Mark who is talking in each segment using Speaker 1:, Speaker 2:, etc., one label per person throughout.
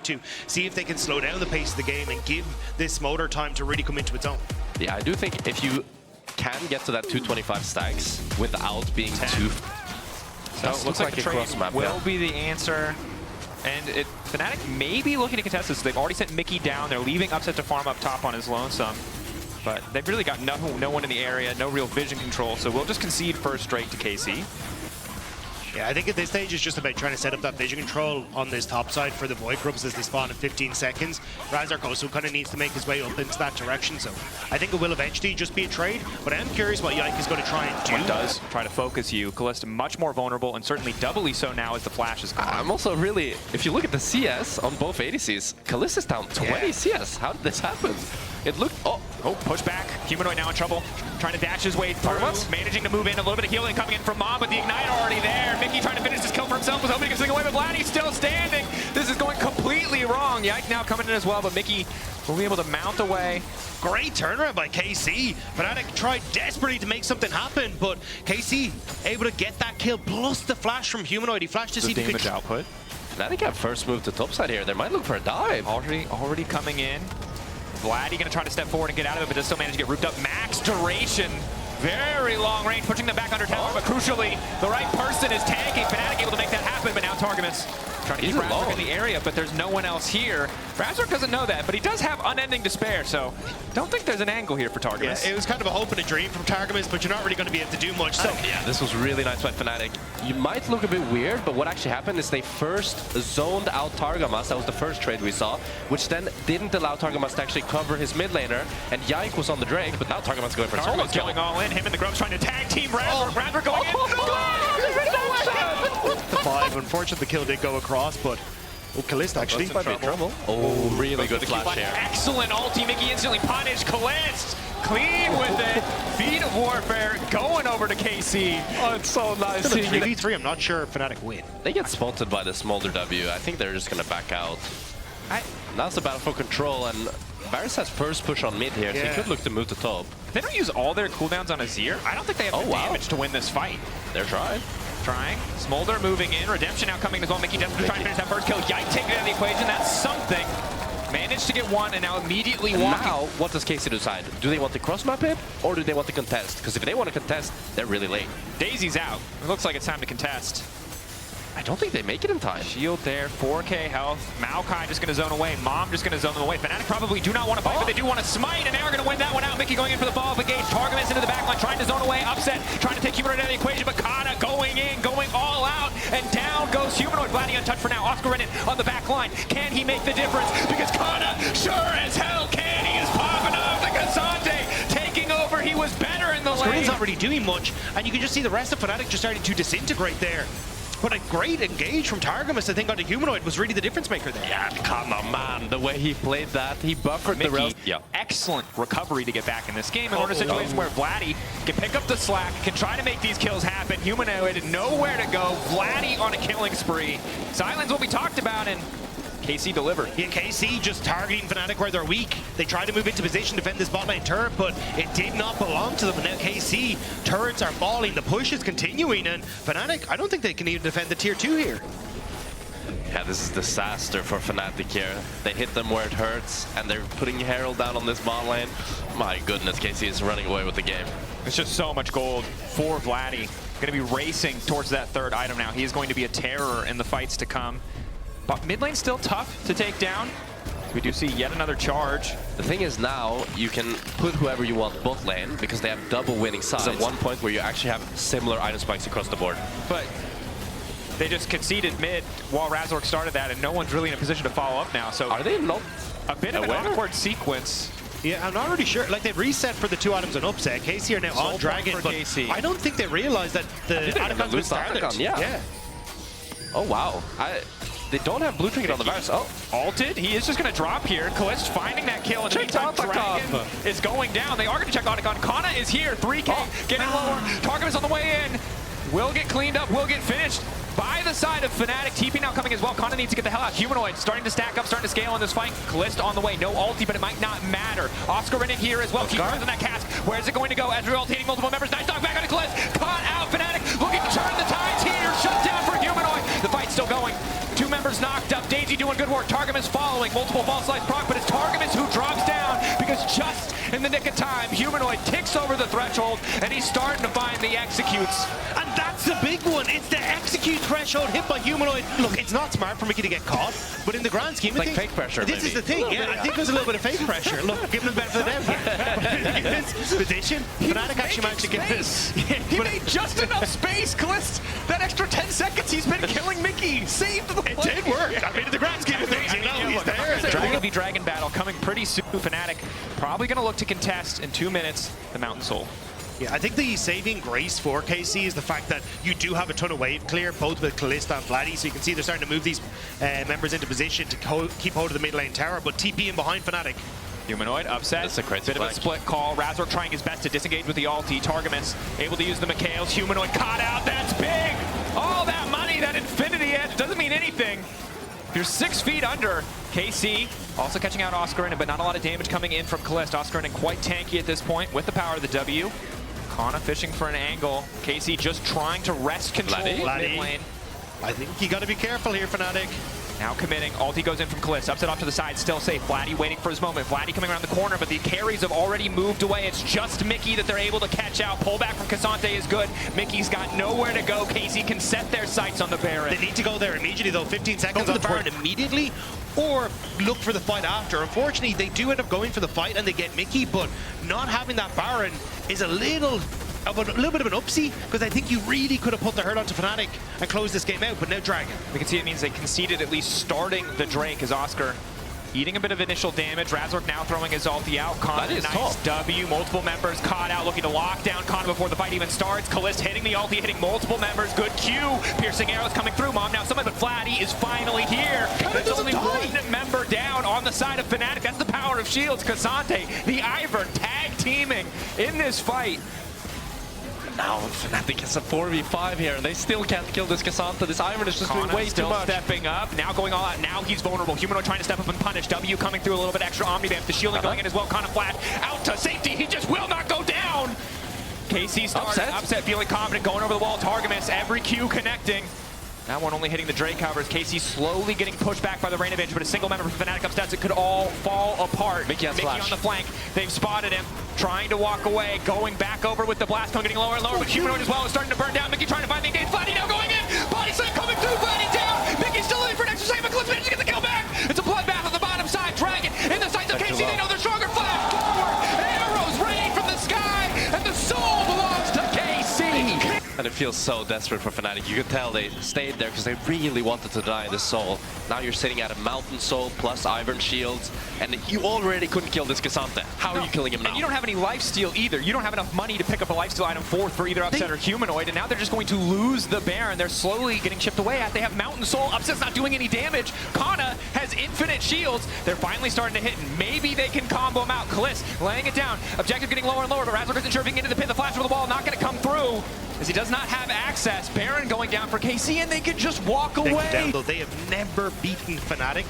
Speaker 1: to see if they can slow down the pace of the game and give this motor time to really come into its own.
Speaker 2: Yeah, I do think if you can get to that 225 stacks without being too...
Speaker 3: So it looks like the trade will be the answer. And Fnatic may be looking to contest this. They've already sent Mickey down. They're leaving Upset to farm up top on his lonesome. But they've really got no one in the area, no real vision control. So we'll just concede first straight to KC.
Speaker 1: Yeah, I think at this stage it's just about trying to set up that vision control on this top side for the Void Grubs as they spawn in 15 seconds. Razork also kind of needs to make his way up into that direction, so I think it will eventually just be a trade, but I am curious what Yike is going to try and do.
Speaker 3: What does try to focus you. Kalista much more vulnerable, and certainly doubly so now as the flash is gone.
Speaker 2: I'm also really, if you look at the CS on both ADCs, Kalista's down 20 CS. How did this happen? It looked, oh,
Speaker 3: push back. Humanoid now in trouble. Trying to dash his way through. Managing to move in. A little bit of healing coming in from Mom, but the Ignite already there. Mickey trying to finish this kill for himself. Was hoping he could swing away, but Vladdy's still standing. This is going completely wrong. Yike now coming in as well, but Mickey will be able to mount away.
Speaker 1: Great turnaround by KC. Fnatic tried desperately to make something happen, but KC able to get that kill, plus the flash from Humanoid. He flashed to see if he could...
Speaker 3: output.
Speaker 2: Fnatic have first move to topside here. They might look for a dive.
Speaker 3: Already coming in. Vladdy going to try to step forward and get out of it, but does still manage to get rooped up. Max duration. Very long range, pushing them back under tower, but crucially, the right person is tanking. Fnatic able to make that happen, but now Targamas trying to keep Razork in the area, but there's no one else here. Razork doesn't know that, but he does have unending despair, so don't think there's an angle here for Targamas.
Speaker 1: Yeah, it was kind of a hope and a dream from Targamas, but you're not really going to be able to do much. So
Speaker 2: yeah, this was really nice by Fnatic. You might look a bit weird, but what actually happened is they first zoned out Targamas. That was the first trade we saw, which then didn't allow Targamas to actually cover his mid laner, and Yike was on the Drake, but now Targamas going for a solo
Speaker 3: killing all in. Him and the Grubs trying to tag team Razork. Razork going in.
Speaker 1: The 5. Unfortunately, the kill did go across, but Kalista actually
Speaker 2: might be in trouble. Oh, really good flash here.
Speaker 3: Excellent ulti. Mickey instantly punished. Kalist clean with it. Feet of Warfare going over to KC.
Speaker 2: Oh, it's so nice.
Speaker 1: 3v3. I'm not sure if Fnatic win.
Speaker 2: They get spotted by the Smolder W. I think they're just going to back out. Now's the battle for control, and Varus has first push on mid here, so he could look to move to top.
Speaker 3: They don't use all their cooldowns on Azir. I don't think they have the damage to win this fight.
Speaker 2: They're trying.
Speaker 3: Smolder moving in. Redemption now coming as well. Mickey desperately trying to finish that first kill. Yike taking it out of the equation. That's something. Managed to get one and now immediately walking.
Speaker 2: Now, what does KC decide? Do they want to cross-map him or do they want to contest? Because if they want to contest, they're really late.
Speaker 3: Daisy's out. It looks like it's time to contest.
Speaker 2: I don't think they make it in time.
Speaker 3: Shield there, 4K health. Maokai just going to zone away. Mom just going to zone them away. Fnatic probably do not want to fight, but they do want to smite, and they are going to win that one out. Mickey going in for the ball of the gate. Targamas into the backline, trying to zone away. Upset, trying to take Humanoid out of the equation, but Kana going in, going all out, and down goes Humanoid. Vladdy untouched for now. Oscar Renan on the back line. Can he make the difference? Because Kana sure as hell can. He is popping off the Cassandre, taking over. He was better in the lane.
Speaker 1: Screen's not really doing much, and you can just see the rest of Fnatic just starting to disintegrate there. But a great engage from Targamas, I think, on the Humanoid was really the difference maker there.
Speaker 2: Yeah, come on, man. The way he played that, he buffered
Speaker 3: Mickey,
Speaker 2: the rest.
Speaker 3: Excellent recovery to get back in this game. In order situations where Vladdy can pick up the slack, can try to make these kills happen. Humanoid nowhere to go. Vladdy on a killing spree. Silence what we talked about, and KC delivered.
Speaker 1: Yeah, KC just targeting Fnatic where they're weak. They tried to move into position, defend this bot lane turret, but it did not belong to them. And now KC, turrets are falling, the push is continuing, and Fnatic, I don't think they can even defend the tier 2 here.
Speaker 2: Yeah, this is disaster for Fnatic here. They hit them where it hurts, and they're putting Herald down on this bot lane. My goodness, KC is running away with the game.
Speaker 3: It's just so much gold for Vladdy. Going to be racing towards that third item now. He is going to be a terror in the fights to come. But mid lane's still tough to take down. We do see yet another charge.
Speaker 2: The thing is now, you can put whoever you want bot lane because they have double winning sides. At one point where you actually have similar item spikes across the board.
Speaker 3: But they just conceded mid while Razork started that, and no one's really in a position to follow up now. So
Speaker 2: are they not
Speaker 3: a bit of an awkward sequence?
Speaker 1: Yeah, I'm not really sure. Like, they've reset for the 2 items on upset. KC are now on Dragon, but
Speaker 3: KC.
Speaker 1: I don't think they realize that the Anacon's been started.
Speaker 2: Yeah. Oh, wow. They don't have blue trinket on the Varus. Oh,
Speaker 3: ulted. He is just going to drop here. Kalist finding that kill. And Dragon is going down. They are going to check Otacon. Kana is here. 3K getting lower. Target is on the way in. Will get cleaned up. Will get finished by the side of Fnatic. TP now coming as well. Kana needs to get the hell out. Humanoid starting to stack up, starting to scale in this fight. Kalist on the way. No ulti, but it might not matter. Oscar Renan here as well. Keep in that cast. Where is it going to go? Ezreal ulting multiple members. Nice dog back on to Kalist. Caught out. Fnatic looking to turn the tides here. Shut down for Humanoid. The fight's still going. 2 members members knocked up. Daisy doing good work. Targamas following. Multiple false lights proc, but it's Targamas who drops down because just in the nick of time, Humanoid ticks over the threshold, and he's starting to find the executes.
Speaker 1: And that's the big one. It's the execute threshold hit by Humanoid. Look, it's not smart for Mickey to get caught, but in the grand scheme of
Speaker 2: Like
Speaker 1: things,
Speaker 2: fake pressure,
Speaker 1: this is
Speaker 2: maybe.
Speaker 1: the thing. Yeah, I think there's a little bit of fake pressure. Look, give him the benefit of the doubt here. In this position, Fnatic actually managed to get this.
Speaker 3: He made just enough space, Calist. That extra 10 seconds he's been killing Mickey. Saved the play.
Speaker 1: It did work. I mean, in the grand scheme of things, you know, he's there.
Speaker 3: Dragon v Dragon battle coming pretty soon. Fnatic probably going to look to contest in 2 minutes the Mountain Soul.
Speaker 1: Yeah, I think the saving grace for KC is the fact that you do have a ton of wave clear, both with Kalista and Vladdy, so you can see they're starting to move these members into position to keep hold of the mid lane tower, but TP in behind Fnatic.
Speaker 3: Humanoid upset.
Speaker 2: That's a crazy
Speaker 3: bit
Speaker 2: flag.
Speaker 3: of a split call. Razork trying his best to disengage with the ulti. Targamas able to use the Mikhails. Humanoid caught out. That's big. All that money, that Infinity Edge doesn't mean anything. You're 6 feet under. KC also catching out Oscarina, but not a lot of damage coming in from Kalist. Oscarina quite tanky at this point with the power of the W. Kana fishing for an angle. KC just trying to wrest control of mid lane.
Speaker 1: I think you got to be careful here, Fnatic.
Speaker 3: Now committing. Ulti goes in from Kalist. Upset off to the side. Still safe. Vladdy waiting for his moment. Vladdy coming around the corner, but the carries have already moved away. It's just Mickey that they're able to catch out. Pullback from Cassante is good. Mickey's got nowhere to go. KC can set their sights on the Baron.
Speaker 1: They need to go there immediately, though. 15 seconds on the Baron immediately, or look for the fight after. Unfortunately, they do end up going for the fight and they get Mickey, but not having that Baron is a little bit of an upsie, because I think you really could have put the hurt onto Fnatic and closed this game out, but now Dragon.
Speaker 3: We can see it means they conceded at least starting the Drake as Oscar eating a bit of initial damage. Razork now throwing his ulti out. Kana, nice W. Multiple members caught out, looking to lock down Kana before the fight even starts. Kalist hitting the ulti, hitting multiple members. Good Q. Piercing arrows coming through. Mom now summoned, but Vladdy is finally here. There's only one member down on the side of Fnatic. That's the power of shields. Cassante, the Ivern, tag teaming in this fight.
Speaker 2: Now Fnatic has a 4v5 here, and they still can't kill this Cassante. This Ivern is just doing way too much.
Speaker 3: Stepping up, now going all out. Now he's vulnerable. Humanoid trying to step up and punish. W coming through a little bit extra. Omni Vamp, the shielding going in as well. Kana flash out to safety. He just will not go down. KC starting upset, feeling confident, going over the wall. Targamas, every Q connecting. That one only hitting the Drake covers. KC slowly getting pushed back by the Rain of Age, but a single member from Fnatic upsets. It could all fall apart.
Speaker 2: Mickey on
Speaker 3: the flank. They've spotted him. Trying to walk away. Going back over with the blast cone, getting lower and lower. But Humanoid as well is starting to burn down. Mickey trying to find the engage. Vladdy now going in. Body slam coming through. Vladdy down. Mickey's still in for an extra second, but Cliff manages to get the kill back. It's a bloodbath on the bottom side. Dragon in the sights of KC. They know they're stronger. Flash forward. Arrows rain from the sky. And the soul belongs to KC.
Speaker 2: And it feels so desperate for Fnatic. You could tell they stayed there because they really wanted to die the soul. Now you're sitting at a Mountain Soul plus Ivern shields, and you already couldn't kill this Cassante. How are you killing him now?
Speaker 3: And you don't have any lifesteal either. You don't have enough money to pick up a lifesteal item for either Upset or Humanoid, and now they're just going to lose the Baron. They're slowly getting chipped away at. They have Mountain Soul. Upset's not doing any damage. Kana has infinite shields. They're finally starting to hit, and maybe they can combo him out. Kalist laying it down. Objective getting lower and lower, but Razork isn't sure if he can get into the pin. The flash over the wall not going to come through, as he does not have access. Baron going down for KC, and they could just walk away.
Speaker 1: Down, though, they have never beaten Fnatic,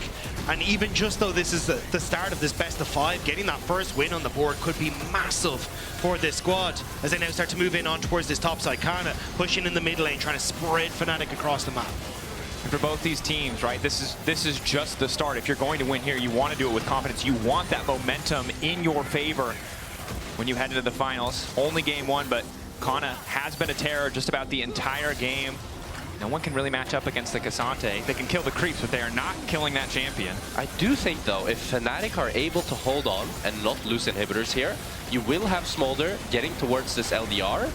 Speaker 1: and even just though this is the start of this best of 5, getting that first win on the board could be massive for this squad as they now start to move in on towards this top side. Kana pushing in the mid lane, trying to spread Fnatic across the map.
Speaker 3: And for both these teams, right, this is just the start. If you're going to win here, you want to do it with confidence. You want that momentum in your favor when you head into the finals. Only game 1, but Kana has been a terror just about the entire game. No one can really match up against the Cassante. They can kill the creeps, but they are not killing that champion.
Speaker 2: I do think, though, if Fnatic are able to hold on and not lose inhibitors here, you will have Smolder getting towards this LDR,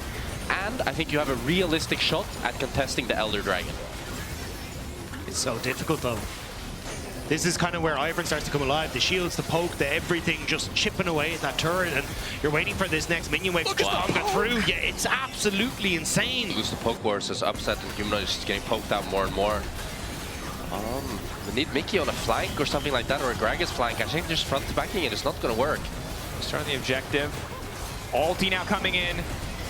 Speaker 2: and I think you have a realistic shot at contesting the Elder Dragon.
Speaker 1: It's so difficult, though. This is kind of where Ivern starts to come alive. The shields, the poke, the everything just chipping away at that turret, and you're waiting for this next minion wave to just go through. Yeah, it's absolutely insane.
Speaker 2: Lose the poke wars as Upset and Humanoid is just getting poked out more and more. We need Mickey on a flank or something like that, or a Gragas flank. I think just front backing it is not going to work.
Speaker 3: Starting the objective. Ulti now coming in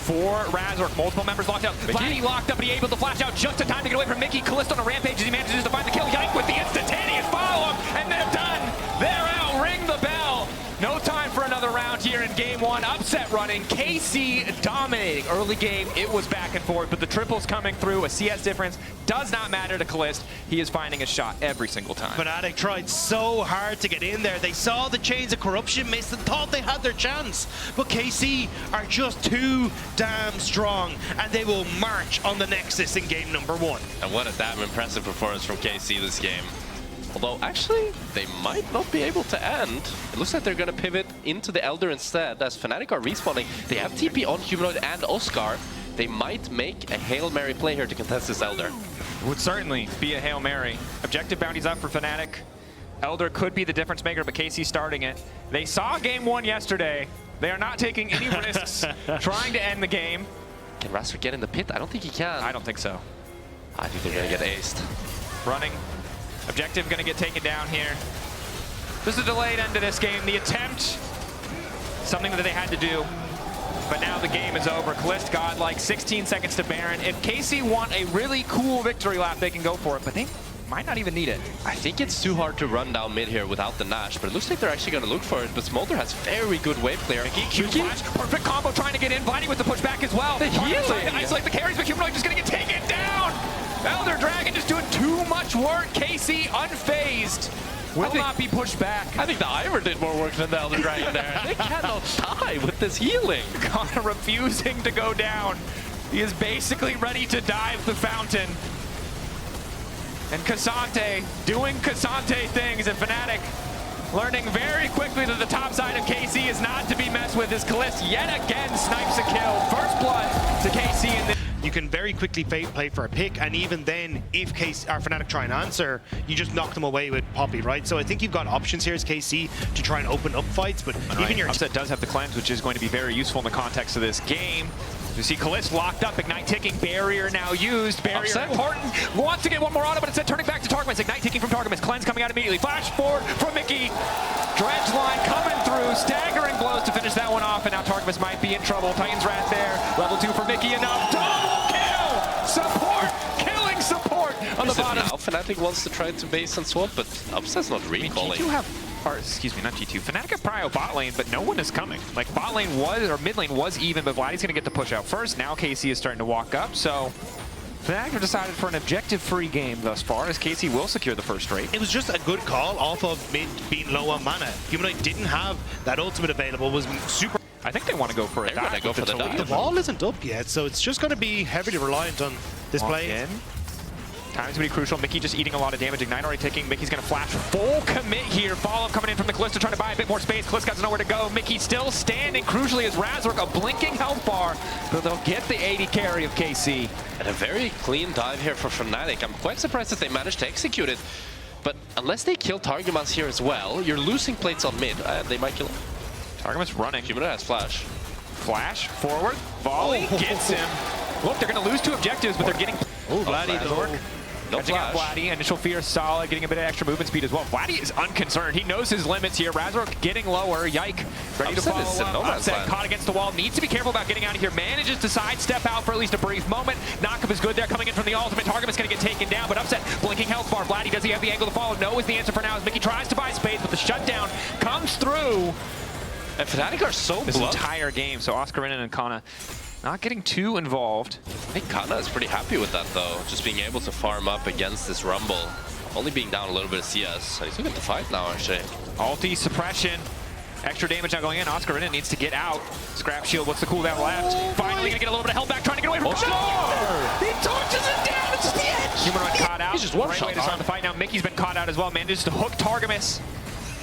Speaker 3: for Razork. Multiple members locked out. Vladdy locked up, but he able to flash out just in time to get away from Mickey. Kalist on a rampage as he manages to find the kill. Yike with the instantaneous follow-up, and they're done. They're out. Ring the bell. No time for another round here in game game one, upset running, KC dominating. Early game, it was back and forth, but the triples coming through, a CS difference, does not matter to Kalist. He is finding a shot every single time.
Speaker 1: Fnatic tried so hard to get in there. They saw the chains of corruption missed and thought they had their chance. But KC are just too damn strong, and they will march on the Nexus in game number one.
Speaker 2: And what a damn impressive performance from KC this game. Although, actually, they might not be able to end. It looks like they're going to pivot into the Elder instead, as Fnatic are respawning. They have TP on Humanoid and Oscar. They might make a Hail Mary play here to contest this Elder.
Speaker 3: Would certainly be a Hail Mary. Objective bounties up for Fnatic. Elder could be the difference maker, but KC starting it. They saw game one yesterday. They are not taking any risks trying to end the game.
Speaker 2: Can Razork get in the pit? I don't think he can.
Speaker 3: I don't think so.
Speaker 2: I think they're going to get aced.
Speaker 3: Running. Objective going to get taken down here. This is a delayed end to this game. The attempt, something that they had to do. But now the game is over. Kalist godlike, 16 seconds to Baron. If KC want a really cool victory lap, they can go for it, but they might not even need it.
Speaker 2: I think it's too hard to run down mid here without the Nash, but it looks like they're actually going to look for it. But Smolder has very good wave clear.
Speaker 3: Q flash, perfect combo trying to get in. Vladdy with the pushback as well.
Speaker 2: The healing.
Speaker 3: Trying to isolate the carries, but Humanoid just going to get taken down. Elder Dragon just doing too much work. KC unfazed. Will not be pushed back.
Speaker 2: I think the Ivor did more work than the Elder Dragon there. They cannot die with this healing.
Speaker 3: Kana refusing to go down. He is basically ready to dive the fountain. And Cassante doing Cassante things, and Fnatic learning very quickly that the top side of KC is not to be messed with, as Kalist yet again snipes a kill. First blood to KC in the
Speaker 1: You can very quickly play for a pick, and even then, if Fnatic try and answer, you just knock them away with Poppy, right? So I think you've got options here as KC to try and open up fights, but even your
Speaker 3: Upset does have the cleanse, which is going to be very useful in the context of this game. You see Kalist locked up, Ignite ticking, barrier now used, barrier important, wants to get one more auto, but instead turning back to Targamas, Ignite ticking from Targamas, cleanse coming out immediately, flash forward from Mickey, dredge line coming through, staggering blows to finish that one off, and now Targamas might be in trouble. Titan's Wrath there, level 2 for Mickey, enough, double kill, support, killing support on the bottom.
Speaker 2: Now Fnatic wants to try to base and swap, but Upset's not recalling.
Speaker 3: G2 have, or excuse me, not G2. Fnatic have prio bot lane, but no one is coming. Like bot lane was, or mid lane was even, but Vladdy's going to get the push out first. Now KC is starting to walk up, so Fnatic have decided for an objective-free game thus far, as KC will secure the first rate.
Speaker 1: It was just a good call off of mid being low on mana. Humanoid didn't have that ultimate available, was super.
Speaker 3: I think they want to go for a dive.
Speaker 2: They go for the dive.
Speaker 1: The wall isn't up yet, so it's just going to be heavily reliant on this play.
Speaker 3: Time's going to be crucial. Mickey just eating a lot of damage. Ignite already ticking. Mickey's going to flash full commit here. Follow-up coming in from the Kalista, trying to buy a bit more space. Kalista got nowhere to go. Mickey still standing crucially as Razork, a blinking health bar, but they'll get the 80 carry of KC.
Speaker 2: And a very clean dive here for Fnatic. I'm quite surprised that they managed to execute it. But unless they kill Targamas here as well, you're losing plates on mid. They might kill him.
Speaker 3: Targamas running.
Speaker 2: Humanoid has flash.
Speaker 3: Flash, forward, volley, gets him. Look, they're going to lose 2 objectives, but they're getting...
Speaker 1: Oh, Vladdy though.
Speaker 2: No
Speaker 3: Catching out Vladdy, initial fear solid, getting a bit of extra movement speed as well. Vladdy is unconcerned. He knows his limits here. Razork getting lower. Yike, ready to follow up. Upset, caught against the wall. Needs to be careful about getting out of here. Manages to sidestep out for at least a brief moment. Knockup is good there, coming in from the ultimate. Targamas going to get taken down, but Upset, blinking health bar. Vladdy, does he have the angle to follow? No is the answer for now, as Mickey tries to buy space, but the shutdown comes through.
Speaker 2: And Fnatic are so
Speaker 3: this
Speaker 2: blunt.
Speaker 3: entire game, so Oscar Renan and Kana not getting too involved.
Speaker 2: I think Kana is pretty happy with that though, just being able to farm up against this Rumble. Only being down a little bit of CS. And he's looking to fight now actually.
Speaker 3: Ulti suppression. Extra damage now going in. Oscar Renan needs to get out. Scrap shield, what's the cooldown left? Finally gonna get a little bit of health back, trying to get away from He torches it down, it's the edge! Humanoid caught out.
Speaker 2: He's just one shot
Speaker 3: on the fight now. Mickey's been caught out as well. Manages to hook Targamas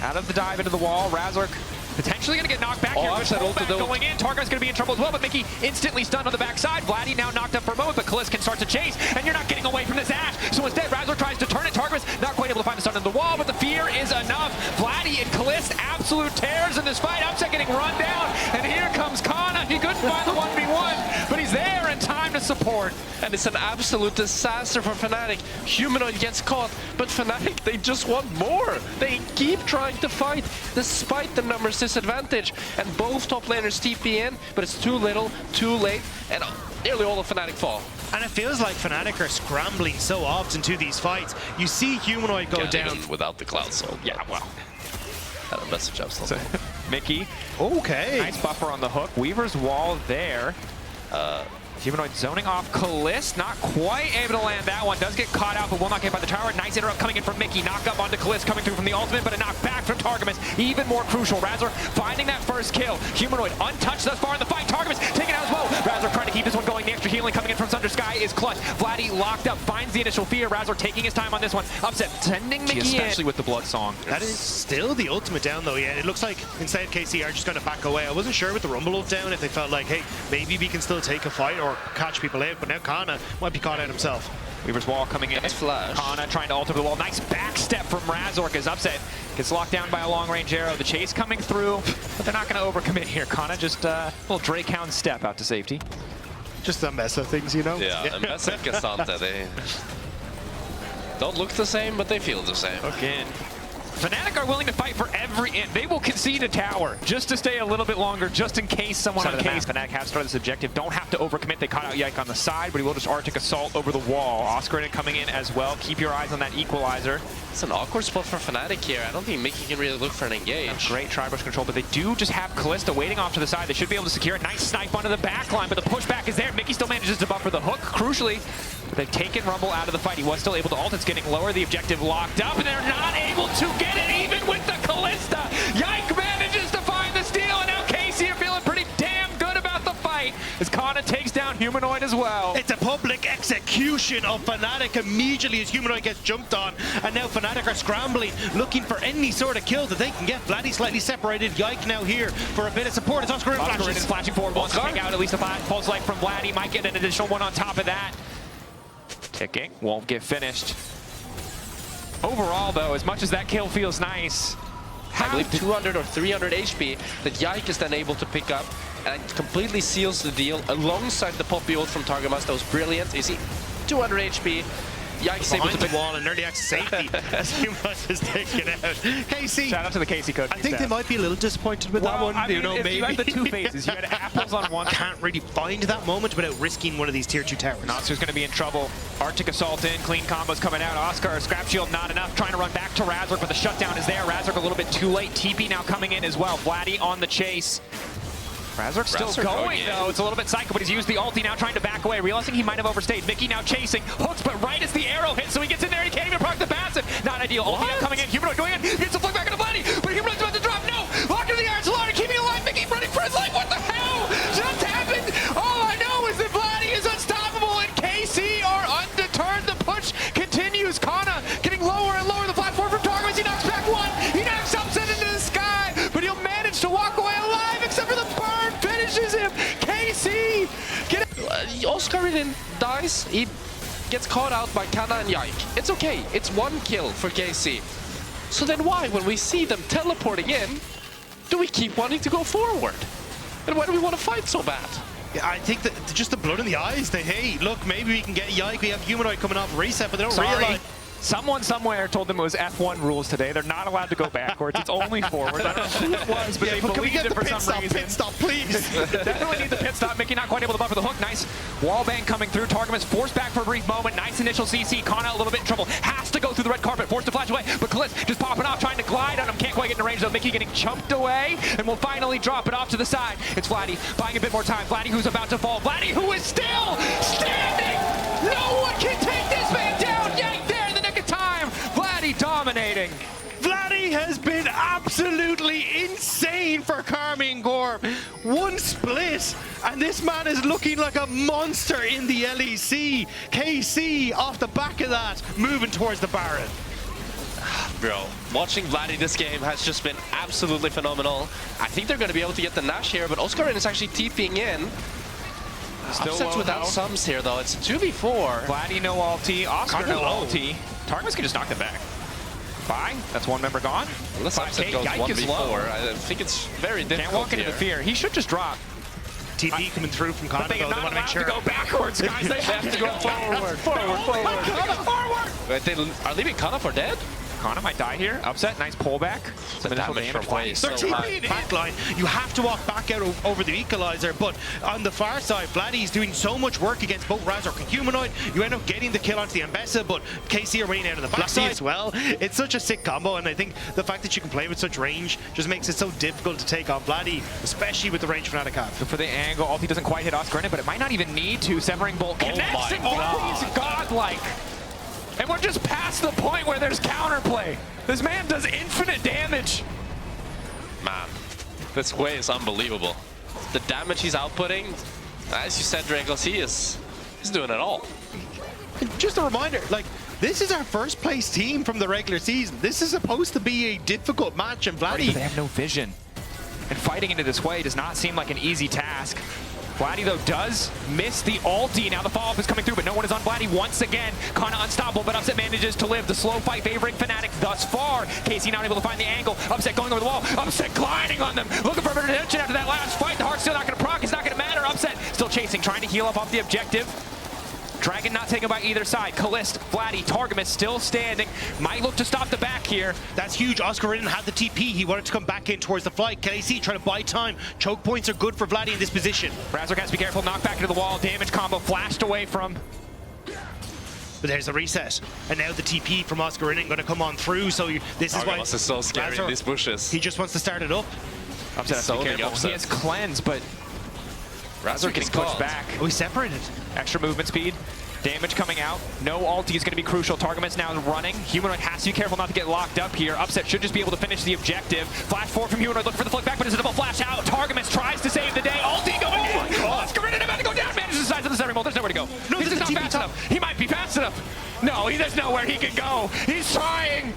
Speaker 3: out of the dive into the wall. Razork potentially going to get knocked back here. Going in. Targamas going to be in trouble as well, but Mickey instantly stunned on the backside. Vladdy now knocked up for a moment, but Kalist can start to chase, and you're not getting away from this Ash. So instead, Razor tries to turn it. Targamas not quite able to find the stun in the wall, but the fear is enough. Vladdy and Kalist, absolute tears in this fight. Upset getting run down, and here comes Kana. He couldn't find the 1v1, but he's there in time to support.
Speaker 2: And it's an absolute disaster for Fnatic. Humanoid gets caught, but Fnatic, they just want more. They keep trying to fight, despite the numbers disadvantage. And both top laners TP in, but it's too little, too late, and nearly all of Fnatic fall.
Speaker 1: And it feels like Fnatic are scrambling so often to these fights. You see Humanoid go down.
Speaker 2: Even without the Cloud Soul.
Speaker 3: Yeah, well.
Speaker 2: Had a message up.
Speaker 3: Mickey.
Speaker 1: Okay.
Speaker 3: Nice buffer on the hook. Weaver's wall there. Humanoid zoning off Kalist, not quite able to land that one. Does get caught out, but will not get by the tower. Nice interrupt coming in from Mickey. Knock up onto Kalist, coming through from the ultimate, but a knock back from Targamas. Even more crucial. Razor finding that first kill. Humanoid untouched thus far in the fight. Targamas taking out as well. Razor trying to keep this one going. The extra healing coming in from Sunder Sky is clutch. Vladdy locked up, finds the initial fear. Razor taking his time on this one. Upset, sending Mickey
Speaker 2: especially
Speaker 3: in.
Speaker 2: with the blood song.
Speaker 1: That is still the ultimate down though, yeah. It looks like instead KC are just going to back away. I wasn't sure with the Rumble ult down if they felt like, hey, maybe we can still take a fight or catch people out, but now Kana might be caught out himself.
Speaker 3: Weaver's wall coming in.
Speaker 2: Nice flash.
Speaker 3: Kana trying to alter the wall. Nice back step from Razork as Upset gets locked down by a long-range arrow. The chase coming through, but they're not going to overcommit here. Kana just a little Drakehound step out to safety.
Speaker 1: Just the Mesa things, you know?
Speaker 2: Yeah, and Mesa and Cassandra, they don't look the same, but they feel the same.
Speaker 3: Again. Fnatic are willing to fight for every end. They will concede a tower just to stay a little bit longer, just in case someone on case. Fnatic have started this objective. Don't have to overcommit. They caught out Yike on the side, but he will just Arctic Assault over the wall. Oscar coming in as well. Keep your eyes on that equalizer.
Speaker 2: It's an awkward spot for Fnatic here. I don't think Mickey can really look for an engage.
Speaker 3: Great Tribush control, but they do just have Kalista waiting off to the side. They should be able to secure a nice snipe onto the back line, but the pushback is there. Mickey still manages to buffer the hook, crucially. But they've taken Rumble out of the fight. He was still able to ult. It's getting lower. The objective locked up, and they're not able to get it even with the Kalista. Yike manages to find the steal, and now Casey are feeling pretty damn good about the fight as Kana takes down Humanoid as well.
Speaker 1: It's a public execution of Fnatic immediately as Humanoid gets jumped on, and now Fnatic are scrambling, looking for any sort of kill that they can get. Vladdy slightly separated. Yike now here for a bit of support. It's Oscar
Speaker 3: is flashing forward, wants to take out at least a pulse light from Vladdy. Might get an additional one on top of that. Ticking, won't get finished. Overall, though, as much as that kill feels nice,
Speaker 2: I believe 200 or 300 HP that Yike is then able to pick up, and it completely seals the deal alongside the Poppy ult from Targamas. That was brilliant. You see, 200 HP. Yike's able to pick
Speaker 1: the wall and early access safety as Humanoid is taken out. KC.
Speaker 3: Shout out to the Casey code.
Speaker 1: I think they might be a little disappointed with that one.
Speaker 3: I mean,
Speaker 1: you know, maybe.
Speaker 3: You had the two phases. You had apples on one.
Speaker 1: Can't really find that moment without risking one of these tier 2 towers.
Speaker 3: Noxer's going to be in trouble. Arctic Assault in, clean combos coming out. Oscar, Scrap Shield not enough. Trying to run back to Razork, but the shutdown is there. Razork a little bit too late. TP now coming in as well. Vladdy on the chase. Razork's still going though. It's a little bit psycho, but he's used the ulti now trying to back away, realizing he might have overstayed. Mickey now chasing, hooks, but right as the arrow hits, so he gets in there and he can't even proc the passive. Not ideal. Ulti now coming in, Humanoid going in, gets the flick back into Vladdy, but Humanoid's about to drop. No! Locked in the iron Solana, keeping alive. Mickey running for his life. What the hell just happened? All I know is that Vladdy is unstoppable and KC are undeterred. The push continues. Kana getting lower and lower the platform from Targamas. He knocks back one. He knocks Upset into the sky, but he'll manage to walk away alive except for the burn finishes him. KC! Get it.
Speaker 2: Oscar then dies. He gets caught out by Kana and Yike. It's okay. It's one kill for KC. So then why, when we see them teleporting in, do we keep wanting to go forward? And why do we want to fight so bad?
Speaker 1: Yeah, I think that just the blood in the eyes. They, hey, look, maybe we can get Yike. We have Humanoid coming off reset, but they don't realize.
Speaker 3: Someone somewhere told them it was F1 rules today. They're not allowed to go backwards. It's only forwards. I don't know who it was, but they believed it for some reason.
Speaker 1: Pit stop, please.
Speaker 3: Definitely need the pit stop. Mickey not quite able to buffer the hook. Nice wallbang coming through. Targamas forced back for a brief moment. Nice initial CC. Kana a little bit in trouble. Has to go through the red carpet. Forced to flash away. But Kalist just popping off, trying to glide on him. Can't quite get in range though. Mickey getting chumped away and will finally drop it off to the side. It's Vladdy buying a bit more time. Vladdy who's about to fall. Vladdy who is still standing. No one can take this man down. Yank there in the nick of time. Vladdy dominating.
Speaker 1: Vladdy has been absolutely insane for Karmine Corp. One split, and this man is looking like a monster in the LEC. KC off the back of that, moving towards the Baron.
Speaker 2: Bro, watching Vladdy this game has just been absolutely phenomenal. I think they're going to be able to get the Nash here, but Oscar is actually TPing in.
Speaker 3: Still
Speaker 2: Upsets without sums here, though. It's a 2v4.
Speaker 3: Vladdy no ulti, Oscar no ulti. Targamas can just knock them back. Bye. That's one member gone.
Speaker 2: Unless Upset goes 1v4, I think it's very difficult.
Speaker 3: Can't walk into the fear. He should just drop.
Speaker 1: TP coming through from Kana,
Speaker 3: they
Speaker 1: though. They want to make sure.
Speaker 3: To go backwards, guys. They have to go forward.
Speaker 2: Forward. Wait, they are leaving Kana for dead?
Speaker 3: Kana might die here. Upset, nice pullback. Some initial damage.
Speaker 1: They're TPing in backline. You have to walk back out over the equalizer, but on the far side, Vladdy's doing so much work against both Razork and Humanoid. You end up getting the kill onto the Ambessa, but KC are winning out of the backside as well. It's such a sick combo, and I think the fact that you can play with such range just makes it so difficult to take on Vladdy, especially with the range Fnatic have.
Speaker 3: For the angle, ulti doesn't quite hit Oscar in it, but it might not even need to. Severing Bolt connects, and Vladdy's godlike. And we're just past the point where there's counterplay. This man does infinite damage.
Speaker 2: Man, this way is unbelievable. The damage he's outputting, as you said, Dragos, he's doing it all.
Speaker 1: Just a reminder, like, this is our first place team from the regular season. This is supposed to be a difficult match, and Vladdy...
Speaker 3: They have no vision. And fighting into this way does not seem like an easy task. Vladdy, though, does miss the ulti. Now the follow-up is coming through, but no one is on Vladdy once again. Kana unstoppable, but Upset manages to live. The slow fight favoring Fnatic thus far. KC not able to find the angle. Upset going over the wall. Upset gliding on them. Looking for a bit of attention after that last fight. The heart's still not going to proc. It's not going to matter. Upset still chasing, trying to heal up off the objective. Dragon not taken by either side. Kalist, Vladdy, Targamas still standing. Might look to stop the back here.
Speaker 1: That's huge. Oscar didn't have the TP. He wanted to come back in towards the flight. KC trying to buy time. Choke points are good for Vladdy in this position.
Speaker 3: Razork has to be careful. Knock back into the wall. Damage combo flashed away from.
Speaker 1: But there's the reset. And now the TP from Oscar isn't going to come on through. So this is why...
Speaker 2: Targamas is so scary in these bushes.
Speaker 1: He just wants to start it up.
Speaker 3: Upset has to be careful. He has cleanse, but Razork getting pushed back.
Speaker 1: Oh, he's separated.
Speaker 3: Extra movement speed. Damage coming out. No ulti is going to be crucial. Targamas now running. Humanoid has to be careful not to get locked up here. Upset should just be able to finish the objective. Flash forward from Humanoid, looking for the flick back, but it's a double flash out. Targamas tries to save the day. Ulti going in. Oscar about to go down. Manages the sides of the Severing Bolt. There's nowhere to go. No, he's just not fast enough. He might be fast enough. No, there's nowhere he can go. He's trying.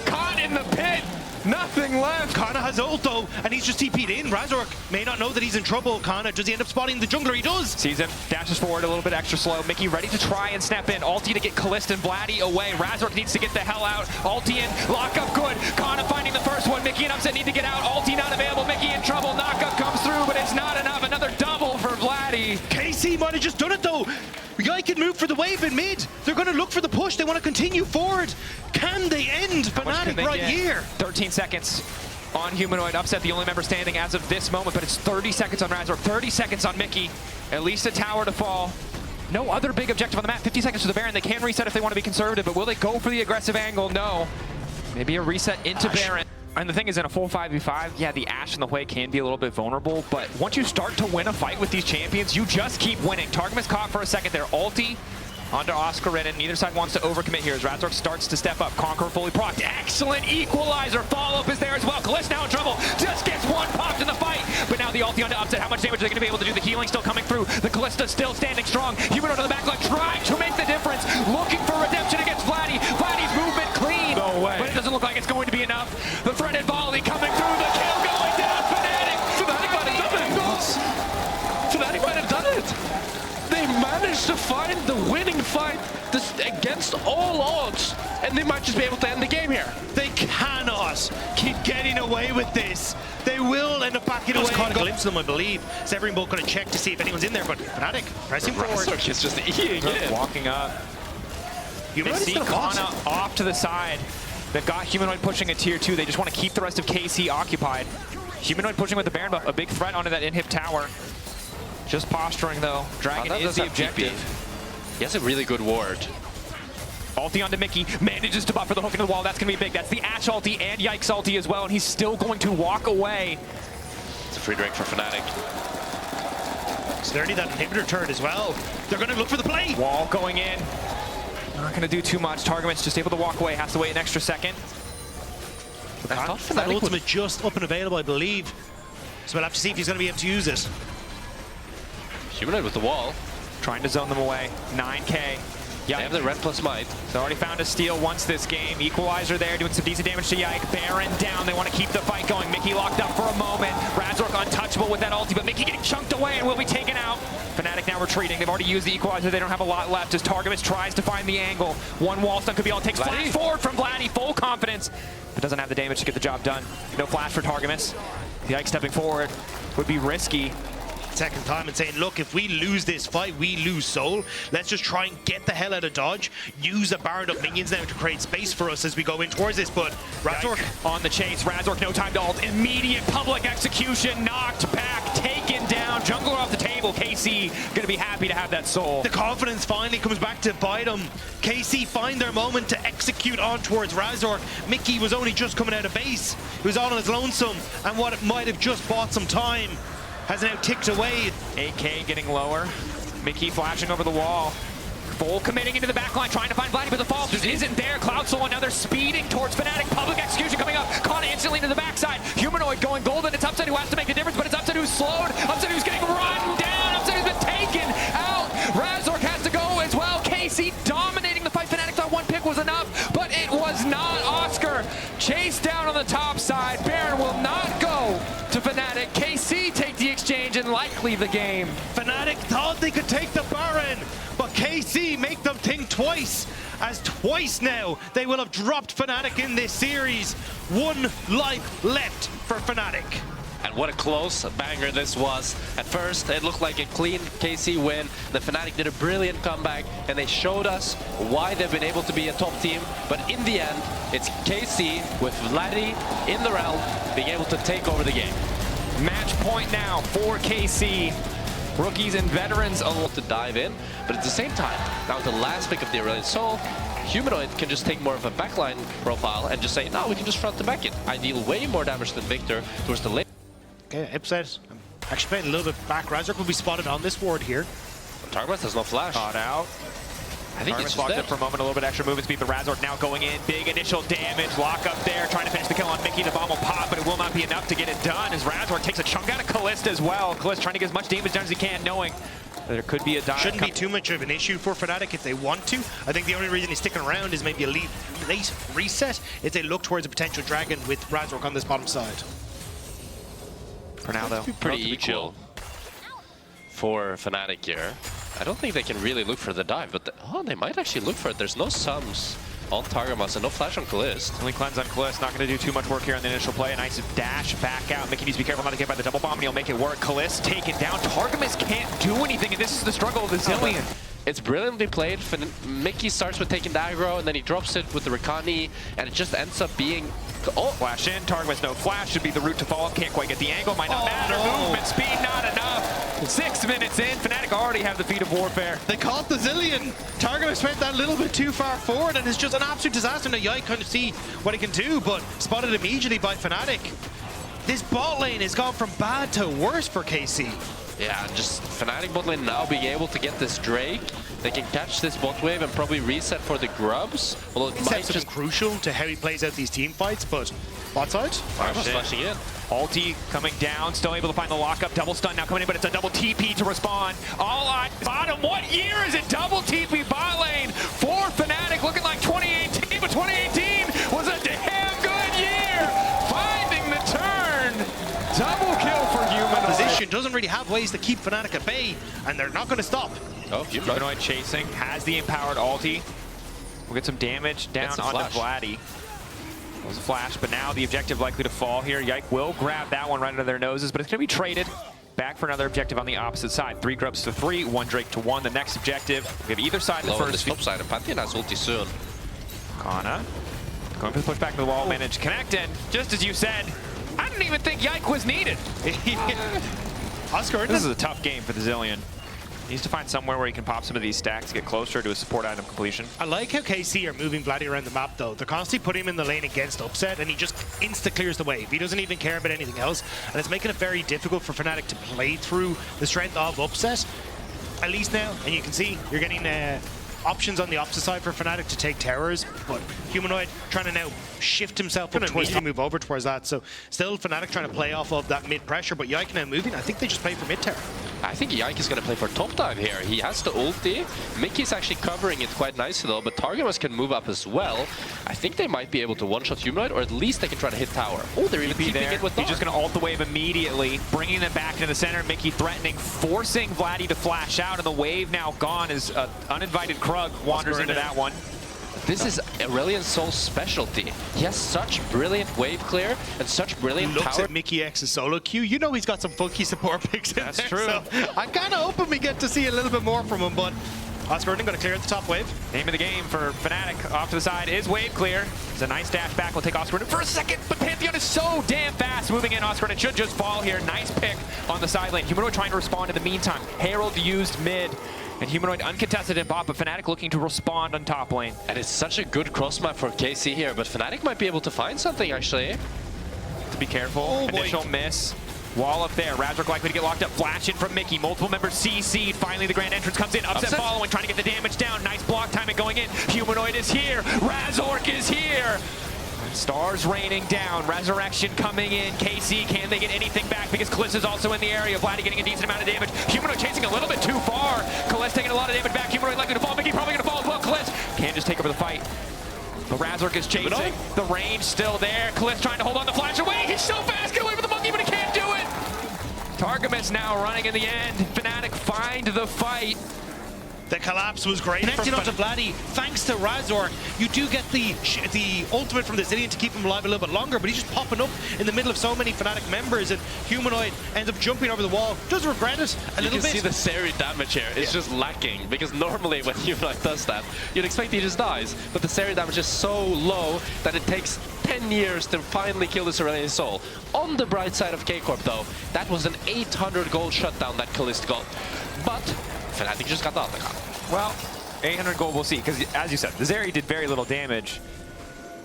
Speaker 3: Caught in the pit. Nothing left.
Speaker 1: Kana has ult though, and he's just TP'd in. Razork may not know that he's in trouble. Kana, does he end up spotting the jungler? He does.
Speaker 3: Sees him, dashes forward a little bit extra slow. Mickey ready to try and snap in. Ulti to get Kalist and Vladdy away. Razork needs to get the hell out. Ulti in, lock up good. Kana finding the first one. Mickey and Upset need to get out. Ulti not available. Mickey in trouble. Knockup comes through, but it's not enough. Another double for Vladdy.
Speaker 1: KC might have just done it though. Guy can move for the wave in mid. They're going to look for the push. They want to continue forward. Can they end Fnatic right here?
Speaker 3: 13 seconds on Humanoid. Upset the only member standing as of this moment, but it's 30 seconds on Razork, 30 seconds on Mickey. At least a tower to fall. No other big objective on the map. 50 seconds to the Baron. They can reset if they want to be conservative, but will they go for the aggressive angle? No. Maybe a reset into Baron. And the thing is, in a full 5v5, yeah, the Ashe in the way can be a little bit vulnerable, but once you start to win a fight with these champions, you just keep winning. Targamas caught for a second there. Ulti onto Oscar Reddin. Neither side wants to overcommit here as Razork starts to step up. Conqueror fully procced. Excellent equalizer. Follow-up is there as well. Kalist now in trouble. Just gets one popped in the fight. But now the ulti onto Upset. How much damage are they going to be able to do? The healing still coming through. The Kalista still standing strong. Humanoid on the back line trying to make the difference. Looking for redemption against Vladdy. Vladdy's movement clean. No way. But it doesn't look like it's going to be enough. The threaded volley coming through. The kill going down. Fnatic.
Speaker 2: Fnatic might have done it. Fnatic might have done it. They managed to find the winning fight against all odds, and they might just be able to end the game here.
Speaker 1: They cannot keep getting away with this. They will end up backing away. Caught a glimpse of them, I believe. Severing Bolt going to check to see if anyone's in there, but Fnatic pressing forward.
Speaker 2: Razork is just eating it.
Speaker 3: Walking up. They see Kana off to the side. They've got Humanoid pushing a tier 2. They just want to keep the rest of KC occupied. Humanoid pushing with the Baron buff, a big threat onto that inhib tower. Just posturing though. Dragon is the objective.
Speaker 2: He has a really good ward.
Speaker 3: Ulti onto Mickey, manages to buffer the hook into the wall. That's going to be big. That's the Ashe ulti and Yikes ulti as well, and he's still going to walk away.
Speaker 2: It's a free drink for Fnatic.
Speaker 1: It's dirty that inhibitor turret as well. They're going to look for the play.
Speaker 3: Wall going in. Not going to do too much. Targamas just able to walk away. Has to wait an extra second.
Speaker 1: I thought Fnatic ultimate just up and available, I believe. So we'll have to see if he's going to be able to use it.
Speaker 2: Humanoid with the wall.
Speaker 3: Trying to zone them away. 9k.
Speaker 2: They have the red plus might.
Speaker 3: They already found a steal once this game. Equalizer there, doing some decent damage to Yike. Baron down. They want to keep the fight going. Mickey locked up for a moment. Razork untouchable with that ulti, but Mickey getting chunked away and will be taken out. Fnatic now retreating. They've already used the equalizer. They don't have a lot left as Targamas tries to find the angle. One wall stun could be all it takes. Flash forward from Vladdy. Full confidence, but doesn't have the damage to get the job done. No flash for Targamas. Yike stepping forward would be risky.
Speaker 1: second time and saying, look, if we lose this fight, we lose soul. Let's just try and get the hell out of dodge. Use the barred up minions now to create space for us as we go in towards this. But Razork
Speaker 3: on the chase. Razork, no time to ult. Immediate public execution. Knocked back. Taken down. Jungler off the table. KC going to be happy to have that soul.
Speaker 1: The confidence finally comes back to bite them. KC find their moment to execute on towards Razork. Mickey was only just coming out of base. He was all on his lonesome. And what it might have just bought some time has now ticked away.
Speaker 3: 8K getting lower. Mickey flashing over the wall. Full committing into the backline, trying to find Vladdy, but the fall just isn't there. Cloud Soul, another speeding towards Fnatic. Public execution coming up. Caught instantly into the backside. Humanoid going golden. It's Upset who has to make the difference, but it's Upset who's slowed. Upset who's getting run down. Upset who's been taken out. Razork has to go as well. KC dominating the fight. Fnatic thought one pick was enough, but it was not. Oscar chased down on the top side. Baron will not go to Fnatic. KC take the exchange and likely the game.
Speaker 1: Fnatic thought they could take the Baron, but KC make them think twice, as twice now they will have dropped Fnatic in this series. One life left for Fnatic.
Speaker 2: And what a close banger this was. At first, it looked like a clean KC win. The Fnatic did a brilliant comeback, and they showed us why they've been able to be a top team. But in the end, it's KC with Vladdy in the realm being able to take over the game.
Speaker 3: Match point now for KC. Rookies and veterans
Speaker 2: to dive in, but at the same time, now with the last pick of the Aurelion Soul, Humanoid can just take more of a backline profile and just say, no, we can just front to back it. I deal way more damage than Victor towards the lane.
Speaker 1: Okay, Upset. I'm actually playing a little bit back. Razork will be spotted on this ward here.
Speaker 2: Targmas has no flash.
Speaker 3: Caught out.
Speaker 2: I think
Speaker 3: Karmine
Speaker 2: he's
Speaker 3: locked
Speaker 2: just
Speaker 3: in for a moment, a little bit extra movement speed, but Razork now going in. Big initial damage, lock up there, trying to finish the kill on Mickey. The bomb will pop, but it will not be enough to get it done as Razork takes a chunk out of Kalista as well. Kalista trying to get as much damage done as he can, knowing there could be a dive.
Speaker 1: Shouldn't be too much of an issue for Fnatic if they want to. I think the only reason he's sticking around is maybe a late reset if they look towards a potential dragon with Razork on this bottom side.
Speaker 3: For now, though,
Speaker 2: pretty equal for Fnatic here. I don't think they can really look for the dive, but they might actually look for it. There's no sums on Targamas and no flash on Kalist.
Speaker 3: Only cleanse on Kalist, not going to do too much work here on the initial play. A nice dash back out. Mickey needs to be careful not to get by the double bomb, and he'll make it work. Kalist taken down. Targamas can't do anything, and this is the struggle of the Zillion.
Speaker 2: It's brilliantly played. Mickey starts with taking the aggro, and then he drops it with the Rakani, and it just ends up being...
Speaker 3: Oh, flash in. Targamas no flash. Should be the route to follow up. Can't quite get the angle. Might not matter.
Speaker 1: No.
Speaker 3: Movement speed not enough. 6 minutes in. Fnatic already have the feet of warfare.
Speaker 1: They caught the Zillion. Targamas went that little bit too far forward, and it's just an absolute disaster. Now Yike kind of see what he can do, but spotted immediately by Fnatic. This bot lane has gone from bad to worse for KC.
Speaker 2: Yeah, just Fnatic bot lane now being able to get this Drake. They can catch this bot wave and probably reset for the Grubs. Although it might just
Speaker 1: crucial to how he plays out these team fights, but bot side.
Speaker 2: Flashing in.
Speaker 3: Ulti coming down, still able to find the lockup. Double stun now coming in, but it's a double TP to respond. All on bottom. What year is it? Double TP bot lane for Fnatic, looking like 2018, but 2018 was a damn good year. Finding the turn. Double kill for Humanoid.
Speaker 1: Position doesn't really have ways to keep Fnatic at bay, and they're not going to stop.
Speaker 2: Oh,
Speaker 3: Humanoid chasing, has the empowered ulti. We'll get some damage down onto Vladdy. It was a flash, but now the objective likely to fall here. Yike will grab that one right under their noses, but it's going to be traded back for another objective on the opposite side. 3 Grubs to 3, 1 Drake to 1. The next objective, we have either side the first.
Speaker 2: Top side, and Pantheon has ulti soon.
Speaker 3: Kana going for the push back to the wall, managed to connect, and just as you said, I didn't even think Yike was needed.
Speaker 1: Oscar,
Speaker 3: this is a tough game for the Zillion. Needs to find somewhere where he can pop some of these stacks to get closer to a support item completion.
Speaker 1: I like how KC are moving Vladdy around the map, though. They're constantly putting him in the lane against Upset, and he just insta-clears the wave. He doesn't even care about anything else, and it's making it very difficult for Fnatic to play through the strength of Upset, at least now. And you can see you're getting options on the opposite side for Fnatic to take towers, but Humanoid trying to now shift himself up towards to move over towards that. So still Fnatic trying to play off of that mid pressure, but Yike now moving. I think they just play for mid tower.
Speaker 2: I think Yike is going to play for top dive here. He has the ulti. Mickey's actually covering it quite nicely though, but Targamas can move up as well. I think they might be able to one-shot Humanoid, or at least they can try to hit tower. Oh, they're even keeping it with Dark.
Speaker 3: He's just going to ult the wave immediately, bringing them back into the center. Mickey threatening, forcing Vladdy to flash out, and the wave now gone as uninvited Krug wanders into that one.
Speaker 2: This is Aurelion Sol's specialty. He has such brilliant wave clear and such brilliant
Speaker 1: Looks
Speaker 2: power.
Speaker 1: at Mickey X's solo queue. You know he's got some funky support picks in
Speaker 3: That's
Speaker 1: there.
Speaker 3: true.
Speaker 1: So I kind of hoping we get to see a little bit more from him, but Oscar going to clear at the top wave.
Speaker 3: Name of the game for Fnatic off to the side is wave clear. It's a nice dash back. We'll take Oscar for a second, but Pantheon is so damn fast moving in. Oscar should just fall here. Nice pick on the side lane. Humanoid trying to respond in the meantime. Herald used mid. And Humanoid uncontested in bot, but Fnatic looking to respond on top lane.
Speaker 2: And it's such a good cross map for KC here, but Fnatic might be able to find something actually.
Speaker 3: To be careful.
Speaker 1: Oh,
Speaker 3: Initial miss. Wall up there. Razork likely to get locked up. Flash in from Mickey. Multiple members CC'd. Finally, the grand entrance comes in. Upset following, trying to get the damage down. Nice block timing going in. Humanoid is here. Razork is here. Stars raining down. Resurrection coming in. KC, can they get anything back? Because Kaliss is also in the area. Vladdy getting a decent amount of damage. Humanoid chasing a little bit too far. Kaliss taking a lot of damage back. Humanoid likely to fall. Mickey probably going to fall as well. Kaliss can just take over the fight. But Razork is chasing. The range still there. Kaliss trying to hold on the flash away. He's so fast. Get away from the monkey, but he can't do it. Targamas now running in the end. Fnatic find the fight.
Speaker 1: The collapse was great. Connecting onto Vladdy, thanks to Razork, you do get the ultimate from the Zillion to keep him alive a little bit longer, but he's just popping up in the middle of so many Fnatic members, and Humanoid ends up jumping over the wall. Does regret it a little bit.
Speaker 2: You can see the Seri damage here. It's just lacking, because normally when Humanoid does that, you'd expect he just dies, but the Seri damage is so low that it takes 10 years to finally kill this Aurelion Sol. On the bright side of K-Corp though, that was an 800 gold shutdown that Kaliss got. But Fnatic just got the Atakan.
Speaker 3: Well, 800 gold we'll see, because as you said, the Zeri did very little damage.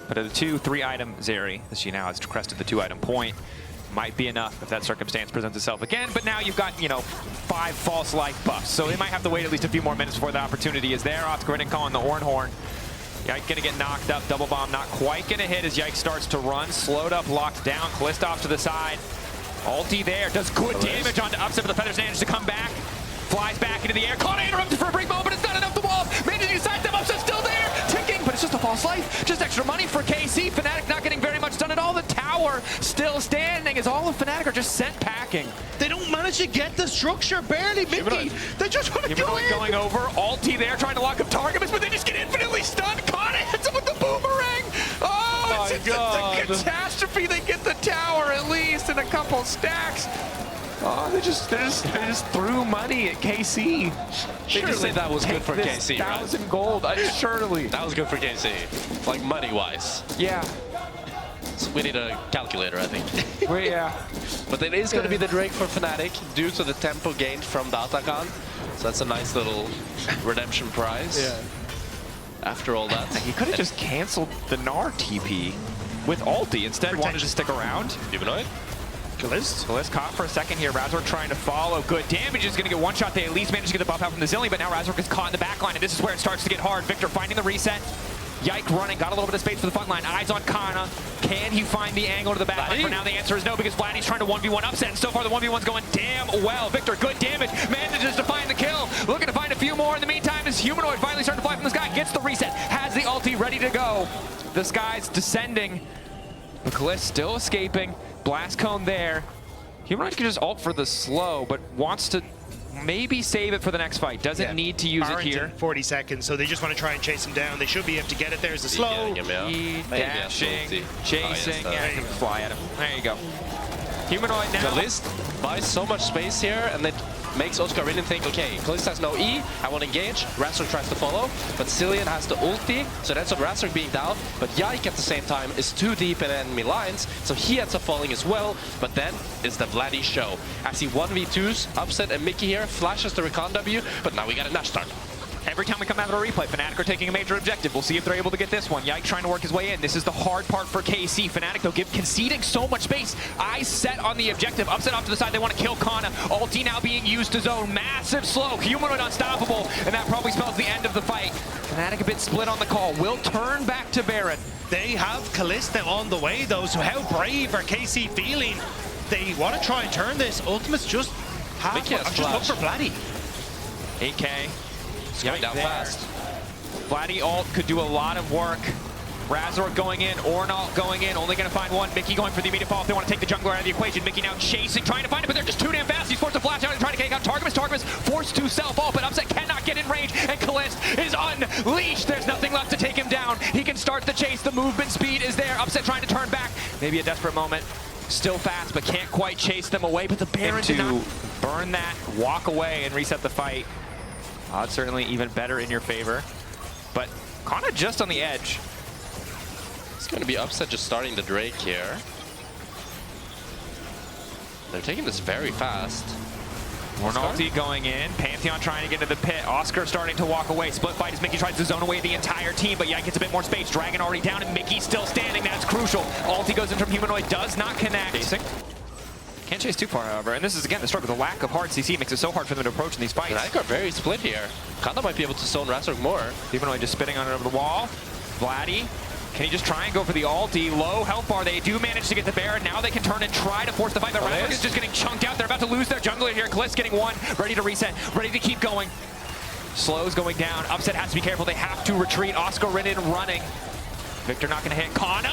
Speaker 3: But a 2-3 item Zeri, as she now has crested the 2 item point, might be enough if that circumstance presents itself again. But now you've got, 5 false life buffs. So they might have to wait at least a few more minutes before the opportunity is there. Oscar calling the Ornhorn. Yike gonna get knocked up. Double bomb not quite gonna hit as Yike starts to run. Slowed up, locked down. Kaliss off to the side. Ulti there. Does good damage onto Upset, but the Feathers manage to come back. Flies back into the air. Kana interrupted for a brief moment, but it's not enough to wall. Managing to side them. Upset still there. Ticking, but it's just a false life. Just extra money for KC. Fnatic not getting very much done at all. The tower still standing as all of Fnatic are just sent packing.
Speaker 1: They don't manage to get the structure, barely. Mickey, they just want to go in.
Speaker 3: Going over. Ulti there, trying to lock up Targamas, but they just get infinitely stunned. Kana hits him with the boomerang. Oh, it's a catastrophe. They get the tower at least in a couple stacks. Oh, they just threw money at KC.
Speaker 2: Surely that was good for KC, right?
Speaker 3: 1,000 gold, surely.
Speaker 2: That was good for KC, like money-wise.
Speaker 3: Yeah.
Speaker 2: So we need a calculator, I think.
Speaker 3: Well, yeah.
Speaker 2: But it is going to be the Drake for Fnatic due to the tempo gained from the Atakan. So that's a nice little redemption prize.
Speaker 1: Yeah.
Speaker 2: After all that.
Speaker 3: He could have just canceled the Gnar TP with ulti. Instead, wanted to stick around.
Speaker 2: Humanoid?
Speaker 3: Kaliss caught for a second here. Razork trying to follow. Good damage is going to get one shot. They at least managed to get the buff out from the Zillion, but now Razork is caught in the back line, and this is where it starts to get hard. Victor finding the reset. Yike running, got a little bit of space for the front line. Eyes on Kana. Can he find the angle to the back line? For now, the answer is no, because Vladdy's trying to 1v1 upset, and so far the 1v1's going damn well. Victor, good damage, manages to find the kill. Looking to find a few more in the meantime as Humanoid finally starting to fly from the sky. Gets the reset, has the ulti ready to go. The sky's descending, but Kaliss still escaping. Blast cone there. Humanoid can just ult for the slow, but wants to maybe save it for the next fight. Doesn't need to use it here.
Speaker 1: 40 seconds, so they just want to try and chase him down. They should be able to get it. There's the slow.
Speaker 3: Dashing, chasing, yeah, he can fly at him. There you go. Humanoid now.
Speaker 2: Kaliss buys so much space here, and it makes Oscarinian think, okay, Kaliss has no E, I want to engage. Razork tries to follow, but Zillion has the ulti, so that's what Razork being down. But Yike at the same time is too deep in enemy lines, so he ends up falling as well. But then is the Vladdy show. As he 1v2s, Upset and Mickey here, flashes the Recon W, but now we got a Nash start.
Speaker 3: Every time we come out of a replay, Fnatic are taking a major objective. We'll see if they're able to get this one. Yike trying to work his way in. This is the hard part for KC. Fnatic, though, conceding so much space. Eyes set on the objective. Upset off to the side. They want to kill Kana. Ulti now being used to zone. Massive slow. Humanoid unstoppable. And that probably spells the end of the fight. Fnatic a bit split on the call. Will turn back to Baron.
Speaker 1: They have Kaliss now on the way, though, so how brave are KC feeling? They want to try and turn this. Ultimate's just half. Just look for Vladdy.
Speaker 3: 8K.
Speaker 2: Going down fast.
Speaker 3: Vladdy ult could do a lot of work. Razork going in, Ornalt going in, only going to find one. Mickey going for the immediate fall if they want to take the jungler out of the equation. Mickey now chasing, trying to find it, but they're just too damn fast. He's forced to flash out and trying to take out Targamas forced to self-ult, but Upset cannot get in range, and Kalist is unleashed. There's nothing left to take him down. He can start the chase. The movement speed is there. Upset trying to turn back. Maybe a desperate moment. Still fast, but can't quite chase them away. But the Baron to burn that, walk away, and reset the fight. Odds certainly even better in your favor. But kind of just on the edge.
Speaker 2: It's going to be Upset just starting the Drake here. They're taking this very fast.
Speaker 3: Ornalty going in, Pantheon trying to get into the pit, Oscar starting to walk away, split fight as Mickey tries to zone away the entire team, but Yike gets a bit more space, Dragon already down and Mickey still standing, that's crucial. Ulti goes in from Humanoid, does not connect. Chasing. Can't chase too far, however, and this is again the struggle, the lack of hard CC makes it so hard for them to approach in these fights.
Speaker 2: Fnatic are very split here. Kanda might be able to zone Razork more.
Speaker 3: Humanoid just spitting on it over the wall. Vladdy. Can he just try and go for the ulti? Low health bar. They do manage to get the Baron. Now they can turn and try to force the fight. But Razork is just getting chunked out. They're about to lose their jungler here. Kalist getting one. Ready to reset. Ready to keep going. Slow's going down. Upset has to be careful. They have to retreat. Oscar Rinnin running. Victor not going to hit. Kana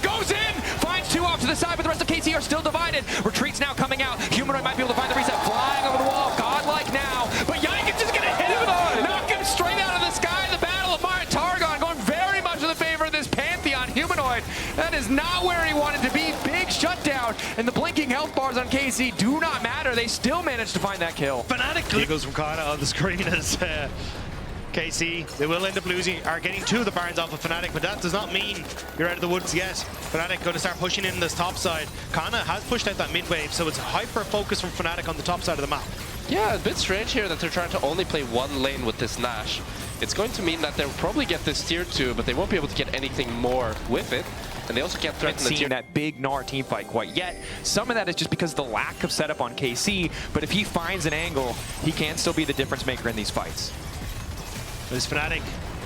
Speaker 3: goes in! Finds two off to the side, but the rest of KC are still divided. Retreat's now coming out. Humanoid might be able to find the reset. Flying over the wall. Godlike now. But Yike is just going to hit him. Knock him straight out of the sky. The battle of Targon going very much in the favor of this Pantheon Humanoid. That is not where he wanted to be. Big shutdown. And the blinking health bars on KC do not matter. They still managed to find that kill.
Speaker 1: Fnatic goes from Kana on the screen as KC. They will end up losing, are getting two of the Barons off of Fnatic, but that does not mean you're out of the woods yet. Fnatic going to start pushing in this top side. Kana has pushed out that mid wave, so it's hyper focus from Fnatic on the top side of the map.
Speaker 2: Yeah, a bit strange here that they're trying to only play one lane with this Nash. It's going to mean that they'll probably get this tier 2, but they won't be able to get anything more with it. And they also can't threaten the tier.
Speaker 3: That big Gnar team fight quite yet. Some of that is just because of the lack of setup on KC, but if he finds an angle, he can still be the difference maker in these fights.
Speaker 1: This Fnatic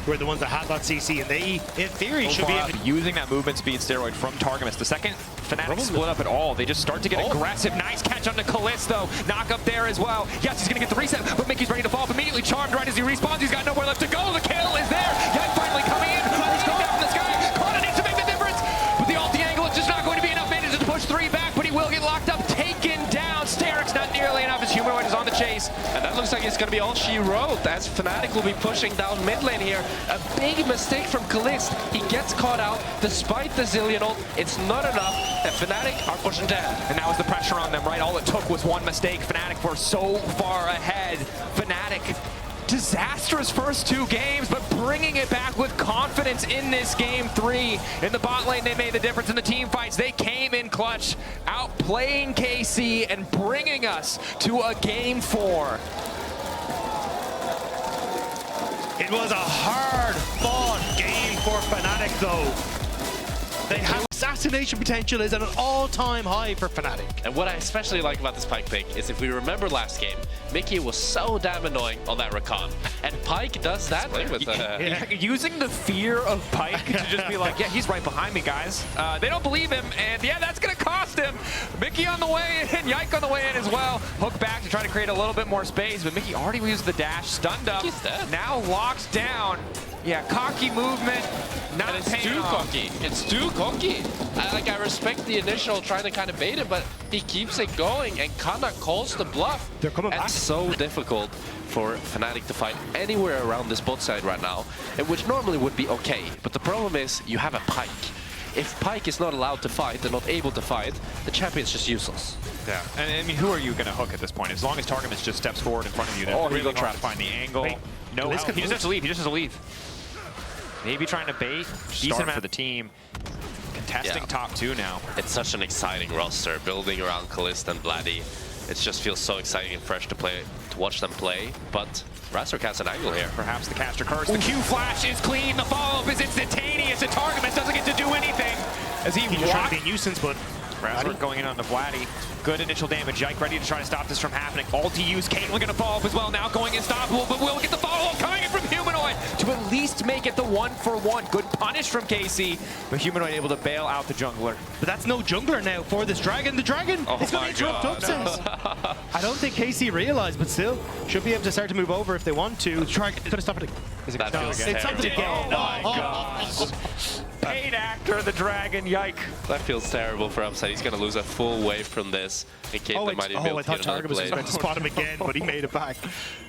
Speaker 1: were the ones that had that CC, and they, in theory, should be able to...
Speaker 3: Using that movement speed steroid from Targamas. The second Fnatic split up at all, they just start to get aggressive. Nice catch onto Kalist, though. Knock up there as well. Yes, he's going to get the reset, but Mickey's ready to fall up immediately. Charmed right as he respawns. He's got nowhere left to go. The kill is there. Yike finally coming in. He's going down from the sky. Kana needs to make the difference, but the ulti angle is just not going to be enough. Manages to push 3 back, but he will get locked up. Taken down. Steric's not nearly enough as Humanoid is on the chase.
Speaker 2: And that looks like it's going to be all she wrote, as Fnatic will be pushing down mid lane here. A big mistake from Kalist. He gets caught out despite the Zillion ult. It's not enough, and Fnatic are pushing down.
Speaker 3: And that was the pressure on them, right? All it took was one mistake. Fnatic were so far ahead. Fnatic, disastrous first 2 games, but bringing it back with confidence in this game 3. In the bot lane, they made the difference in the team fights. They came in clutch, outplaying KC and bringing us to a game 4.
Speaker 1: It was a hard-fought game for Fnatic, though. They have assassination potential is at an all-time high for Fnatic.
Speaker 2: And what I especially like about this Pyke pick is if we remember last game, Mickey was so damn annoying on that recon. And Pyke does that with
Speaker 3: using the fear of Pyke to just be like, yeah, he's right behind me, guys. They don't believe him, and yeah, that's going to cost him. Mickey on the way in, Yike on the way in as well. Hook back to try to create a little bit more space, but Mickey already used the dash, stunned up, now locked down. Yeah, cocky movement, not
Speaker 2: and it's too cocky. It's too cocky. I respect the initial trying to kind of bait it, but he keeps it going, and Kana calls the bluff.
Speaker 1: They're coming back.
Speaker 2: It's so difficult for Fnatic to fight anywhere around this bot side right now, and which normally would be okay. But the problem is you have a Pyke. If Pyke is not allowed to fight and not able to fight, the champion's just useless.
Speaker 3: Yeah, and I mean, who are you going to hook at this point? As long as Targamas just steps forward in front of you, then really hard to find the angle. Wait, no, he just has to leave. He just has to leave. Maybe trying to bait. Decent for the team. Contesting top 2 now.
Speaker 2: It's such an exciting roster, building around Kalist and Vladdy. It just feels so exciting and fresh to watch them play. But Razork has an angle here.
Speaker 3: Perhaps the caster curse. The Q flash is clean. The follow-up is instantaneous. And Targamas doesn't get to do anything as he
Speaker 1: just trying to be a nuisance, but
Speaker 3: Razork going in on the Vladdy. Good initial damage. Yike ready to try to stop this from happening. Ulti use. Caitlyn going to follow up as well. Now going unstoppable, but will get the follow-up coming in from Humanoid to at least make it the 1-for-1. Good punish from KC, but Humanoid able to bail out the jungler.
Speaker 1: But that's no jungler now for this Dragon. The Dragon is going to interrupt Upset. I don't think KC realized, but still should be able to start to move over if they want to. Try to stop it.
Speaker 2: That feels
Speaker 1: It's something again.
Speaker 3: Oh my god. paid actor, the dragon, yike.
Speaker 2: That feels terrible for Upside. He's going to lose a full wave from this.
Speaker 1: I thought Targamas was going to spot him again, but he made it back.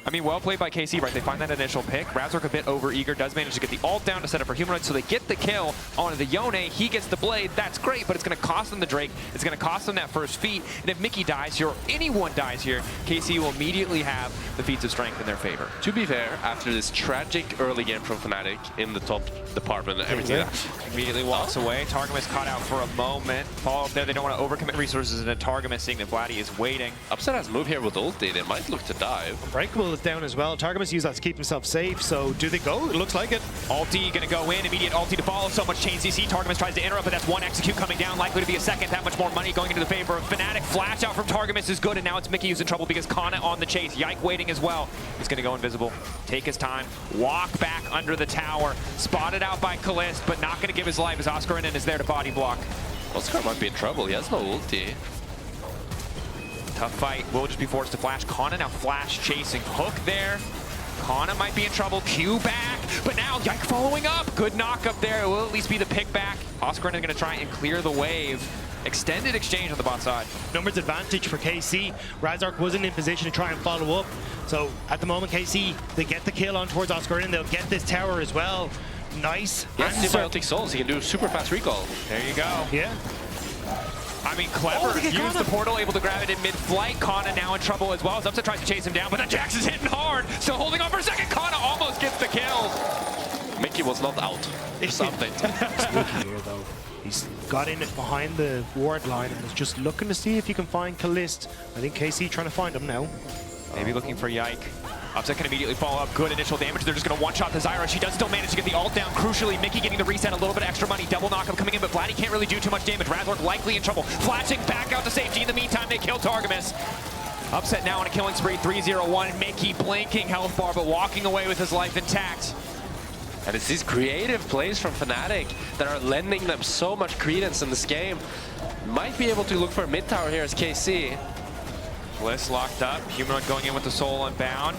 Speaker 3: I mean, well played by KC, right? They find that initial pick. Razork a bit over-eager, does manage to get the ult down to set up for Humanoid, so they get the kill onto the Yone. He gets the blade. That's great, but it's going to cost them the Drake. It's going to cost them that first feat. And if Mickey dies here, or anyone dies here, KC will immediately have the feats of strength in their favor.
Speaker 2: To be fair, after this tragic early game from Fnatic in the top department and everything,
Speaker 3: Immediately walks away. Targamas caught out for a moment. Follow up there. They don't want to overcommit resources, and then Targamas, seeing that Vladdy is waiting.
Speaker 2: Upset has move here with ulti. They might look to dive.
Speaker 1: Unbreakable is down as well. Targamas used that to keep himself safe, so do they go? It looks like it.
Speaker 3: Ulti gonna go in, immediate ulti to follow. So much chain CC. Targamas tries to interrupt, but that's one execute coming down. Likely to be a second. That much more money going into the favor of Fnatic. Flash out from Targamas is good, and now it's Mickey who's in trouble because Kana on the chase. Yike waiting as well. He's gonna go invisible. Take his time. Walk back under the tower. Spotted out by Kalist, but not gonna give his life as Oscarinen is there to body block.
Speaker 2: Oscar might be in trouble. He has no ulti.
Speaker 3: Tough fight. Will just be forced to flash. Kana now flash chasing. Hook there. Kana might be in trouble. Q back. But now Yike following up. Good knock up there. It will at least be the pick back. Oscarinen going to try and clear the wave. Extended exchange on the bot side.
Speaker 1: Numbers advantage for KC. Razork wasn't in position to try and follow up. So at the moment, KC, they get the kill on towards Oscarinen. They'll get this tower as well. Nice.
Speaker 2: Yes, symbiotic souls. He can do super fast recall.
Speaker 3: There you go.
Speaker 1: Yeah.
Speaker 3: I mean, clever. Use the portal, able to grab it in mid-flight. Kana now in trouble as well. As Upset tries to chase him down, but then Jax is hitting hard. Still holding on for a second. Kana almost gets the kill.
Speaker 2: Mickey was not out. Something.
Speaker 1: Here, though. He's got in behind the ward line and is just looking to see if he can find Kalist. I think KC trying to find him now.
Speaker 3: Maybe looking for Yike. Upset can immediately follow up. Good initial damage. They're just going to one-shot the Zyra. She does still manage to get the ult down. Crucially, Mickey getting the reset, a little bit of extra money. Double knockup coming in, but Vladdy can't really do too much damage. Razork likely in trouble. Flashing back out to safety. In the meantime, they kill Targamas. Upset now on a killing spree, 3-0-1. Mickey blinking health bar, but walking away with his life intact.
Speaker 2: And it's these creative plays from Fnatic that are lending them so much credence in this game. Might be able to look for a mid tower here as KC.
Speaker 3: Bliss locked up. Humanoid going in with the soul unbound.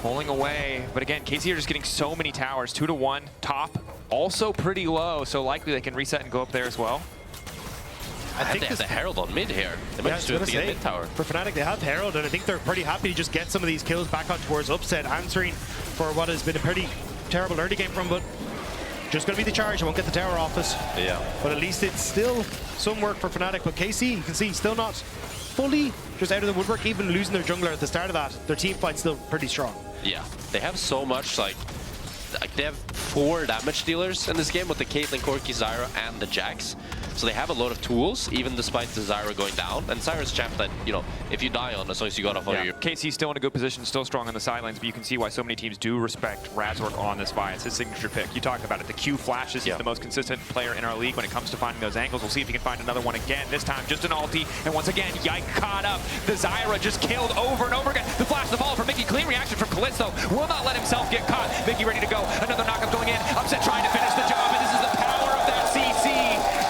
Speaker 3: Pulling away. But again, KC are just getting so many towers. 2-1. Top also pretty low, so likely they can reset and go up there as well.
Speaker 1: I think
Speaker 2: they have the Herald on mid here. They might just do it to get mid tower.
Speaker 1: For Fnatic, they have Herald, and I think they're pretty happy to just get some of these kills back on towards Upset, answering for what has been a pretty terrible early game from, but just going to be the charge. I won't get the tower off us.
Speaker 2: Yeah.
Speaker 1: But at least it's still some work for Fnatic. But KC, you can see, still not fully just out of the woodwork, even losing their jungler at the start of that. Their team fight's still pretty strong.
Speaker 2: Yeah, they have so much, like they have 4 damage dealers in this game with the Caitlyn, Corki, Zyra, and the Jax. So they have a lot of tools, even despite the Zyra going down. And Zyra's champ that, you know, if you die on, as long as you got off on your...
Speaker 3: KC's still in a good position, still strong on the sidelines, but you can see why so many teams do respect Razork on this Vi. It's his signature pick. You talked about it. The Q flashes. He's the most consistent player in our league when it comes to finding those angles. We'll see if he can find another one again. This time, just an ulti. And once again, Yike caught up. The Zyra just killed over and over again. The flash, the follow from Mickey. Clean reaction from Callisto. Will not let himself get caught. Mickey ready to go. Another knockup going in. Upset trying to finish the job. And this is the power of that CC.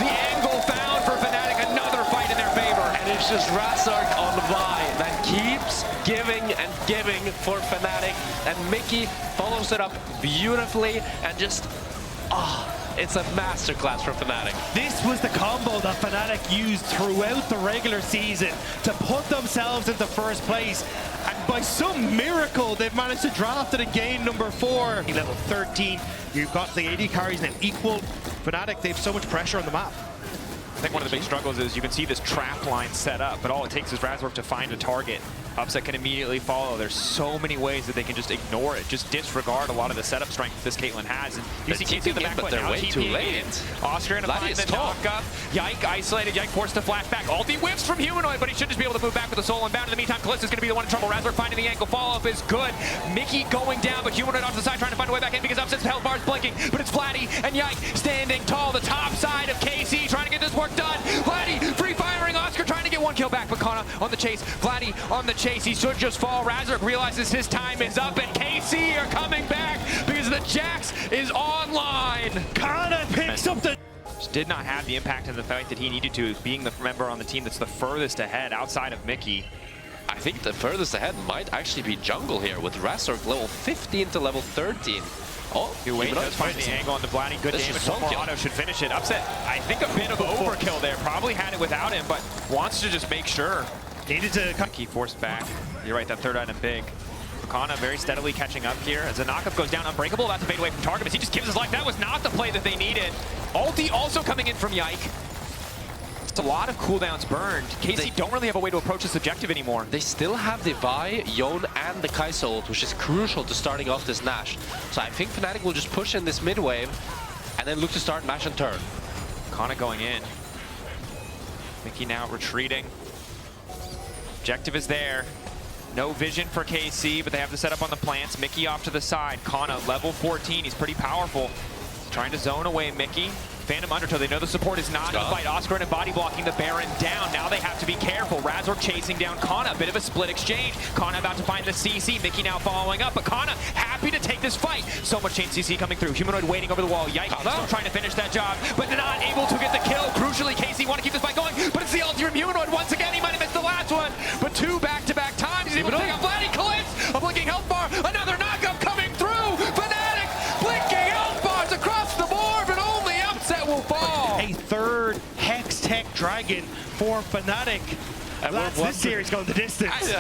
Speaker 3: The angle found for Fnatic. Another fight in their favor.
Speaker 2: And it's just Razork on the Vi that keeps giving and giving for Fnatic. And Mickey follows it up beautifully and just... it's a masterclass from Fnatic.
Speaker 1: This was the combo that Fnatic used throughout the regular season to put themselves into first place. And by some miracle, they've managed to draft it and gain number 4. Level 13, you've got the AD carries now equal. Fnatic, they have so much pressure on the map.
Speaker 3: I think one of the big struggles is you can see this trap line set up, but all it takes is Razork to find a target. Upset can immediately follow. There's so many ways that they can just ignore it, just disregard a lot of the setup strength this Caitlyn has. And you see KC in the back,
Speaker 2: but they're way too late.
Speaker 3: Oscar in a find the knock-up. Yike isolated. Yike forced to flash back. Ulti whips from Humanoid, but he should just be able to move back with the soul unbound. In the meantime, Callista's going to be the one in trouble. Razork finding the ankle. Follow-up is good. Mickey going down, but Humanoid off the side trying to find a way back in because Upset's health bar's blinking. But it's Vladdy and Yike standing tall. The top side of KC trying to get this work done. Vladdy free-firing Oscar trying to get one kill back, but Kana on the chase. Vladdy on the chase. He should just fall. Razork realizes his time is up, and KC are coming back because the Jax is online.
Speaker 1: Kana picks up the...
Speaker 3: Did not have the impact in the fight that he needed to, being the member on the team that's the furthest ahead outside of Mickey.
Speaker 2: I think the furthest ahead might actually be jungle here with Razork level 15 to level 13. Oh,
Speaker 3: You wait, does find the angle on the Vladdy. Good
Speaker 2: This
Speaker 3: damage.
Speaker 2: is so
Speaker 3: One more
Speaker 2: kill.
Speaker 3: auto should finish it. Upset, I think a bit of overkill there. Probably had it without him, but wants to just make sure.
Speaker 1: Needed to cut.
Speaker 3: Key forced back. You're right, that third item big. Kana very steadily catching up here. As the knockup goes down, Unbreakable about to fade away from Targamas. He just gives his life. That was not the play that they needed. Ulti also coming in from Yike. It's a lot of cooldowns burned. KC don't really have a way to approach this objective anymore.
Speaker 2: They still have the Vi, Yone, and the Kai'Sa ult, which is crucial to starting off this Nash. So I think Fnatic will just push in this mid wave and then look to start Nash and turn.
Speaker 3: Kana going in. Mickey now retreating. Objective is there. No vision for KC, but they have the setup on the plants. Mickey off to the side. Kana, level 14. He's pretty powerful. He's trying to zone away Mickey. Phantom Undertow, they know the support is not in the fight. Oscar and body blocking the Baron down. Now they have to be careful. Razork chasing down Kana. A bit of a split exchange. Kana about to find the CC. Mickey now following up, but Kana happy to take this fight. So much chain CC coming through. Humanoid waiting over the wall. Yike still trying to finish that job, but not able to get the kill. Crucially, KC want to keep this fight going, but it's the ulti from Humanoid. Once again, he might have missed the last one, but two back-to-back times. He's able to take out Vladdy. Collides, a blinking health bar. Another knockup coming through. Fnatic blinking health bars across the board, but only Upset will fall.
Speaker 1: A third Hex Tech Dragon for Fnatic. That's this series going the distance.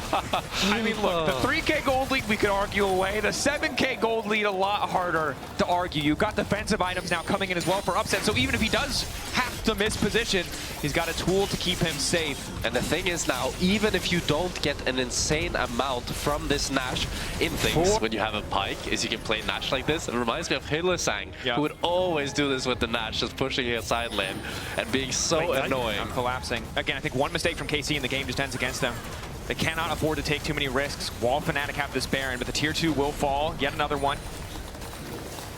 Speaker 3: I mean, look, the 3K gold lead we could argue away. The 7K gold lead a lot harder to argue. You've got defensive items now coming in as well for Upset, so even if he does have to miss position, he's got a tool to keep him safe.
Speaker 2: And the thing is now, even if you don't get an insane amount from this Nash in things, when you have a Pyke, is you can play Nash like this. It reminds me of Hylissang, who would always do this with the Nash, just pushing his side lane and being so annoying.
Speaker 3: I'm collapsing. Again, I think one mistake from KC in the game just ends against them. They cannot afford to take too many risks. While Fnatic have this Baron, but the tier 2 will fall. Yet another one.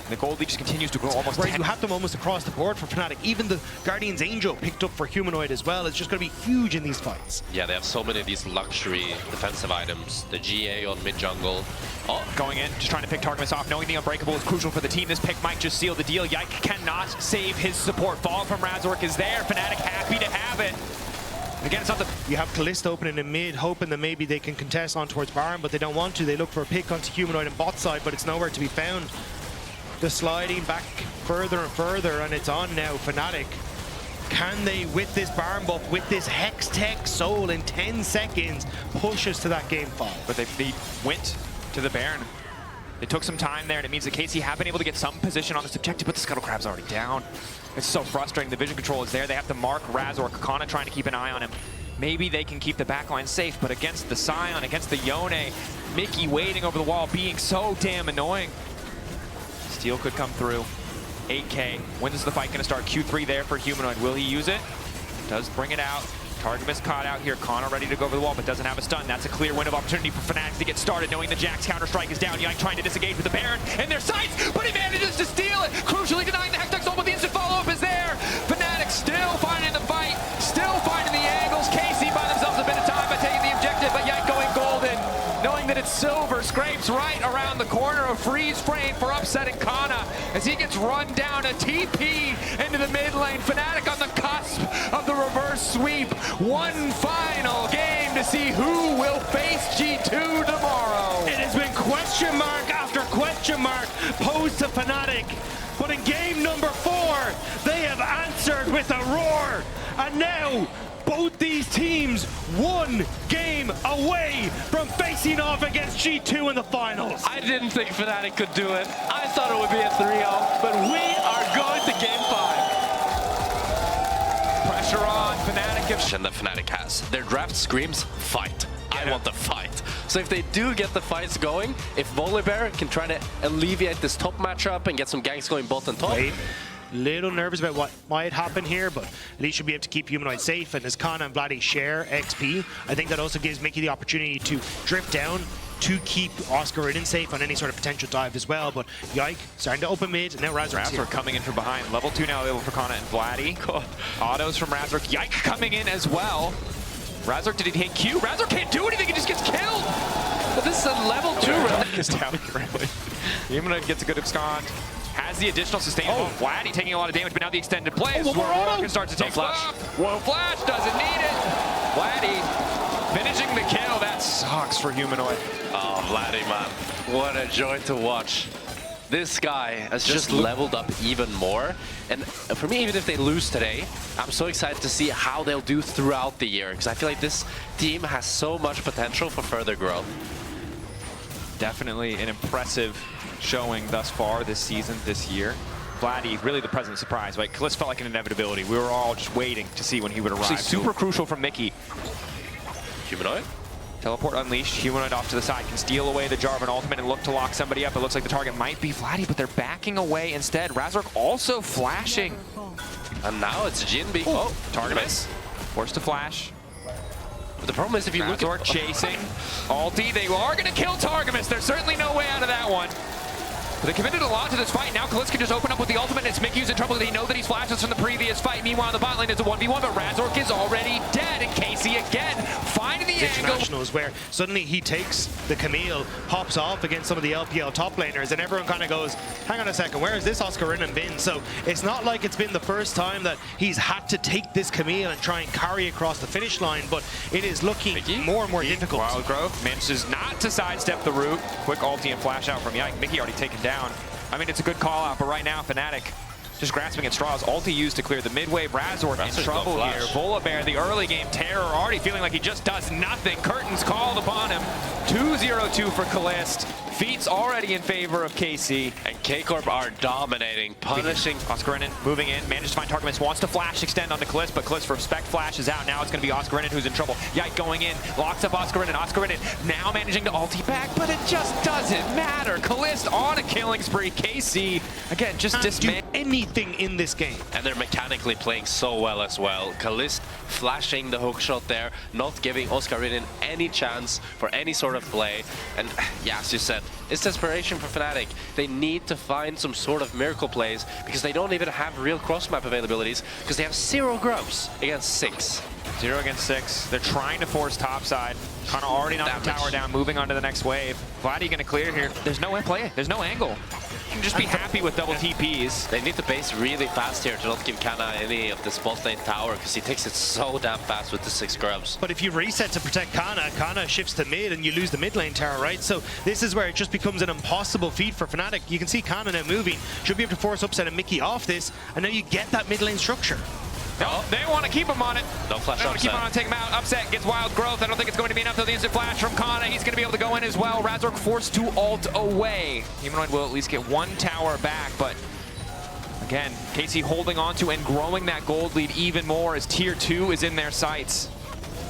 Speaker 3: The gold lead just continues to grow almost 10.
Speaker 1: You have them almost across the board for Fnatic. Even the Guardian's Angel picked up for Humanoid as well. It's just going to be huge in these fights.
Speaker 2: Yeah, they have so many of these luxury defensive items. The GA on mid jungle.
Speaker 3: Oh, going in, just trying to pick Targamas off, knowing the Unbreakable is crucial for the team. This pick might just seal the deal. Yike cannot save his support. Fall from Razork is there. Fnatic happy to have it. Again, it's not the...
Speaker 1: You have Kalista opening in mid, hoping that maybe they can contest on towards Baron, but they don't want to. They look for a pick onto Humanoid and bot side, but it's nowhere to be found. The sliding back further and further, and it's on now. Fnatic, can they, with this Baron buff, with this Hex Tech Soul in 10 seconds, push us to that game 5?
Speaker 3: But they went to the Baron. They took some time there, and it means that KC have been able to get some position on this objective, but the Scuttle Crab's already down. It's so frustrating. The vision control is there. They have to mark Razork. Kana trying to keep an eye on him. Maybe they can keep the backline safe, but against the Scion, against the Yone, Mickey waiting over the wall, being so damn annoying. Steal could come through. 8K. When is the fight going to start? Q3 there for Humanoid. Will he use it? Does bring it out. Targamas caught out here. Kana ready to go over the wall, but doesn't have a stun. That's a clear window of opportunity for Fnatic to get started, knowing the Jack's counter-strike is down. Yike trying to disengage with the Baron in their sights, but he manages to steal it. Crucially denying the Hextech Soul, but the instant follow-up is there. Fnatic still finding the fight, still finding the angles. KC buy themselves a bit of time by taking the objective, but Yike going golden. Knowing that it's silver, scrapes right around the corner. A freeze frame for upsetting Kana as he gets run down. A TP into the mid lane. Fnatic on the cusp of the reverse sweep. One final game to see who will face G2 tomorrow.
Speaker 1: It has been question mark after question mark posed to Fnatic, but in game number 4, they have answered with a roar. And now, both these teams one game away from facing off against G2 in the finals.
Speaker 2: I didn't think Fnatic could do it. I thought it would be a 3-0, but we are going to game 5.
Speaker 3: Pressure on Fnatic.
Speaker 2: And that Fnatic has. Their draft screams, fight. I want the fight. So if they do get the fights going, if Volibear can try to alleviate this top matchup and get some ganks going both and top.
Speaker 1: Little nervous about what might happen here, but at least should be able to keep Humanoid safe. And as Kana and Vladdy share XP, I think that also gives Mickey the opportunity to drift down to keep Oscar Ridden safe on any sort of potential dive as well. But Yike starting to open mid, and now Razork's here.
Speaker 3: Coming in from behind. Level 2 now available for Kana and Vladdy. Autos from Razork. Yike coming in as well. Razork, did he hit Q? Razork can't do anything, he just gets killed!
Speaker 2: But this is a level 2 run.
Speaker 3: Just down really. Humanoid gets a good abscond. Has the additional sustain. Vladdy taking a lot of damage, but now the extended play is where Razork starts to take flash. Whoa, flash doesn't need it. Vladdy finishing the kill. That sucks for Humanoid.
Speaker 2: Oh, Vladdy, man. What a joy to watch. This guy has just leveled up even more. And for me, even if they lose today, I'm so excited to see how they'll do throughout the year. Because I feel like this team has so much potential for further growth.
Speaker 3: Definitely an impressive showing thus far this season, this year. Vladdy, really the present surprise, right? Kalist felt like an inevitability. We were all just waiting to see when he would arrive. Actually, super crucial from Mickey.
Speaker 2: Humanoid?
Speaker 3: Teleport unleashed, Humanoid off to the side, can steal away the Jarvan ultimate and look to lock somebody up. It looks like the target might be Vladdy, but they're backing away instead. Razork also flashing.
Speaker 2: And now it's Jinbi.
Speaker 3: Oh, target miss. Forced to flash.
Speaker 2: But the problem is if you look at...
Speaker 3: chasing. Ulti, they are going to kill Targamas. There's certainly no way out of that one. But they committed a lot to this fight. Now Kalist can just open up with the ultimate, and it's Mickey's in trouble. They know that he's flashes from the previous fight. Meanwhile, the bot lane is a 1v1, but Razork is already dead. And Casey again, finding the angle.
Speaker 1: Internationals where suddenly he takes the Camille, pops off against some of the LPL top laners, and everyone kind of goes, hang on a second, where has this Oscar Rinnan been? So it's not like it's been the first time that he's had to take this Camille and try and carry across the finish line, but it is looking more and more difficult.
Speaker 3: Wild Growth manages not to sidestep the route. Quick ulti and flash out from Yike. Mickey already taken down. I mean, it's a good call out, but right now, Fnatic just grasping at straws. Ulti used to clear the mid-wave. Razork in trouble here. Volibear, the early game terror, already feeling like he just does nothing. Curtains called upon him. 2-0-2 for Kalist. Feats already in favor of KC.
Speaker 2: And K-Corp are dominating, punishing.
Speaker 3: Oscar Rinnan moving in, manages to find Targamas, wants to flash extend onto Kalist, but Kalist for respect flashes out. Now it's going to be Oscar Rinnan who's in trouble. Yike going in, locks up Oscar Rinnan. Oscar Rinnan now managing to ulti back, but it just doesn't matter. Kalist on a killing spree. KC, again, just dismantle
Speaker 1: anything in this game.
Speaker 2: And they're mechanically playing so well as well. Kalist flashing the hook shot there, not giving Oscar Rinnan any chance for any sort of play. And yeah, as you said, it's desperation for Fnatic. They need to find some sort of miracle plays because they don't even have real cross-map availabilities because they have 0 Grubs against 6.
Speaker 3: 0 against 6. They're trying to force topside. Kind of already knocked the tower down, moving on to the next wave. Vladdy going to clear here. There's no way to play it. There's no angle. You can just be happy with double TPs.
Speaker 2: They need to base really fast here to not give Kana any of the spot lane tower because he takes it so damn fast with the 6 Grubs.
Speaker 1: But if you reset to protect Kana shifts to mid and you lose the mid lane tower, right? So this is where it just becomes an impossible feat for Fnatic. You can see Kana now moving. Should be able to force Upset and Mickey off this, and now you get that mid lane structure.
Speaker 3: No, they want to keep him on it.
Speaker 2: No flash
Speaker 3: they want to keep
Speaker 2: Upset.
Speaker 3: him on, take him out. Upset gets Wild Growth. I don't think it's going to be enough though. The instant flash from Kana. He's going to be able to go in as well. Razork forced to ult away. Humanoid will at least get 1 tower back, but again, KC holding on to and growing that gold lead even more as tier 2 is in their sights.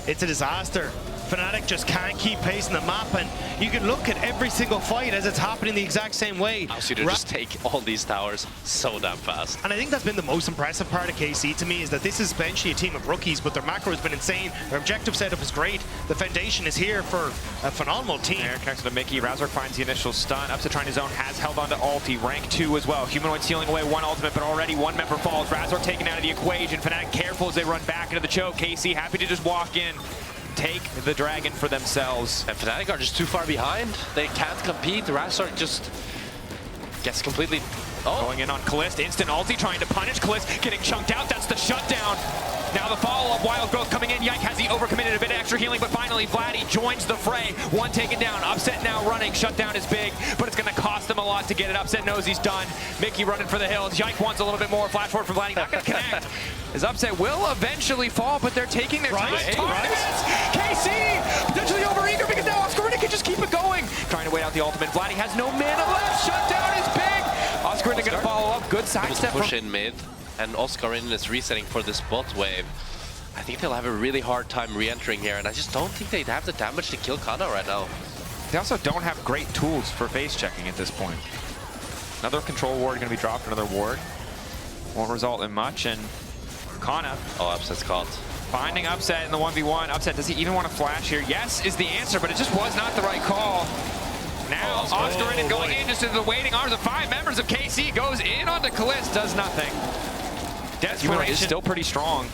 Speaker 1: It's a disaster. Fnatic just can't keep pacing the map, and you can look at every single fight as it's happening the exact same way.
Speaker 2: So to just take all these towers so damn fast.
Speaker 1: And I think that's been the most impressive part of KC to me, is that this is essentially a team of rookies, but their macro has been insane. Their objective setup is great. The foundation is here for a phenomenal team.
Speaker 3: There, connects to Mickey. Razork finds the initial stun. Upset trying his own, has held on to ulti. Rank 2 as well. Humanoid stealing away 1 ultimate, but already 1 member falls. Razork taken out of the equation. Fnatic careful as they run back into the choke. KC happy to just walk in, take the dragon for themselves.
Speaker 2: And Fnatic are just too far behind. They can't compete. Razork just gets completely...
Speaker 3: Going in on Kalist, instant ulti, trying to punish Kalist, getting chunked out. That's the shutdown. Now the follow-up, Wild Growth coming in. Yike has he overcommitted, a bit of extra healing, but finally Vladdy joins the fray. 1 taken down. Upset now running. Shutdown is big, but it's going to cost them a lot to get it. Upset knows he's done. Mickey running for the hills. Yike wants a little bit more. Flash forward from Vladdy. Not going to connect. His Upset will eventually fall, but they're taking their time. KC potentially overeager because now Oscar Rinnan can just keep it going. Trying to wait out the ultimate. Vladdy has no mana left. Shutdown is big. Oscar Rinnan going to follow up. Good sidestep.
Speaker 2: Push in mid, and Oscar Rinnan is resetting for this bot wave. I think they'll have a really hard time re-entering here, and I just don't think they'd have the damage to kill Kana right now.
Speaker 3: They also don't have great tools for face checking at this point. Another control ward going to be dropped, another ward. Won't result in much, and Kana.
Speaker 2: Oh, Upset's caught.
Speaker 3: Finding Upset in the 1v1. Upset, does he even want to flash here? Yes is the answer, but it just was not the right call. Now, Oscar Rinnan going in just into the waiting arms of 5 members of KC, goes in onto Kalist, does nothing. Desperation is still pretty strong.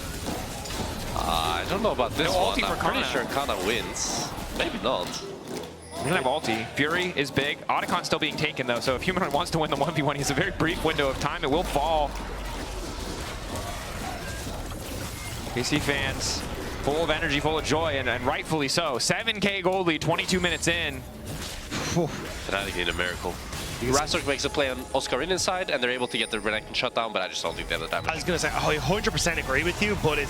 Speaker 2: I don't know about this
Speaker 3: ulti
Speaker 2: one.
Speaker 3: for
Speaker 2: I'm pretty
Speaker 3: Kana.
Speaker 2: sure Kana wins. Maybe not.
Speaker 3: He doesn't have ulti. Fury is big. Otacon still being taken though, so if Humanoid wants to win the 1v1, he has a very brief window of time. It will fall. KC fans, full of energy, full of joy, and rightfully so. 7K gold lead, 22 minutes in.
Speaker 2: Fnatic need a miracle. Razork makes a play on Oscar in inside, and they're able to get the Renekton shutdown, but I just don't think they have the damage.
Speaker 1: I was going to say, I 100% agree with you, but it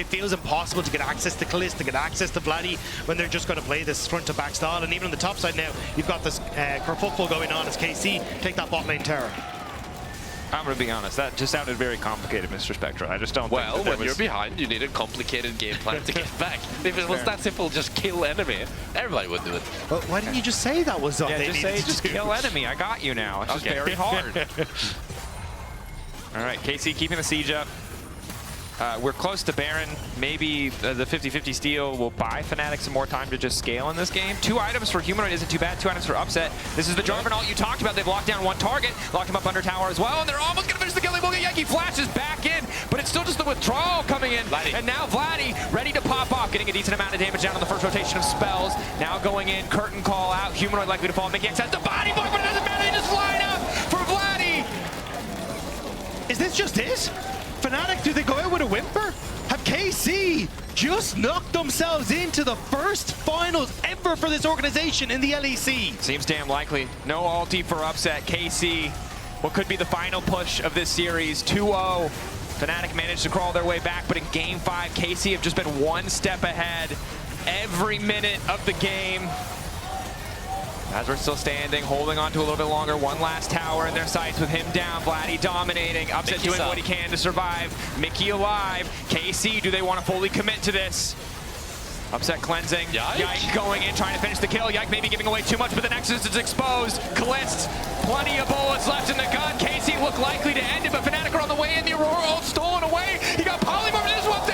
Speaker 1: feels impossible to get access to Kalist, to get access to Vladdy when they're just going to play this front-to-back style. And even on the top side now, you've got this kerfuffle going on as KC take that bot lane tower.
Speaker 3: I'm going to be honest, that just sounded very complicated, Mr. Spectra. I just don't
Speaker 2: well,
Speaker 3: think that
Speaker 2: when you're behind, you need a complicated game plan to get back. If it was that simple, just kill enemy, everybody would do it.
Speaker 1: Well, why didn't you just say that was all they needed to
Speaker 3: just
Speaker 1: do?
Speaker 3: kill enemy. I got you now. It's just very hard. All right, KC keeping the siege up. We're close to Baron. Maybe the 50-50 steal will buy Fnatic some more time to just scale in this game. 2 items for Humanoid isn't too bad. 2 items for Upset. This is the Jarvan ult you talked about. They've locked down 1 target, locked him up under tower as well, and they're almost going to finish the kill. They will get Yankee flashes back in, but it's still just the withdrawal coming in.
Speaker 2: Vladdy.
Speaker 3: And now Vladdy ready to pop off, getting a decent amount of damage down on the first rotation of spells. Now going in, curtain call out. Humanoid likely to fall. Mickey X has the body block, but it doesn't matter. They just line up for Vladdy.
Speaker 1: Is this just it? Fnatic, do they go out with a whimper? Have KC just knocked themselves into the first finals ever for this organization in the LEC?
Speaker 3: Seems damn likely. No ulti for Upset. KC, what could be the final push of this series, 2-0. Fnatic managed to crawl their way back, but in Game 5, KC have just been 1 step ahead every minute of the game. Razork still standing, holding on to a little bit longer. 1 last tower in their sights with him down. Vladdy dominating. Upset doing what he can to survive. Mickey alive. KC, do they want to fully commit to this? Upset cleansing. Yike going in, trying to finish the kill. Yike maybe giving away too much, but the Nexus is exposed. Kalist, plenty of bullets left in the gun. KC look likely to end it, but Fnatic are on the way in. The Aurora ult stolen away. He got polymorphed. This one's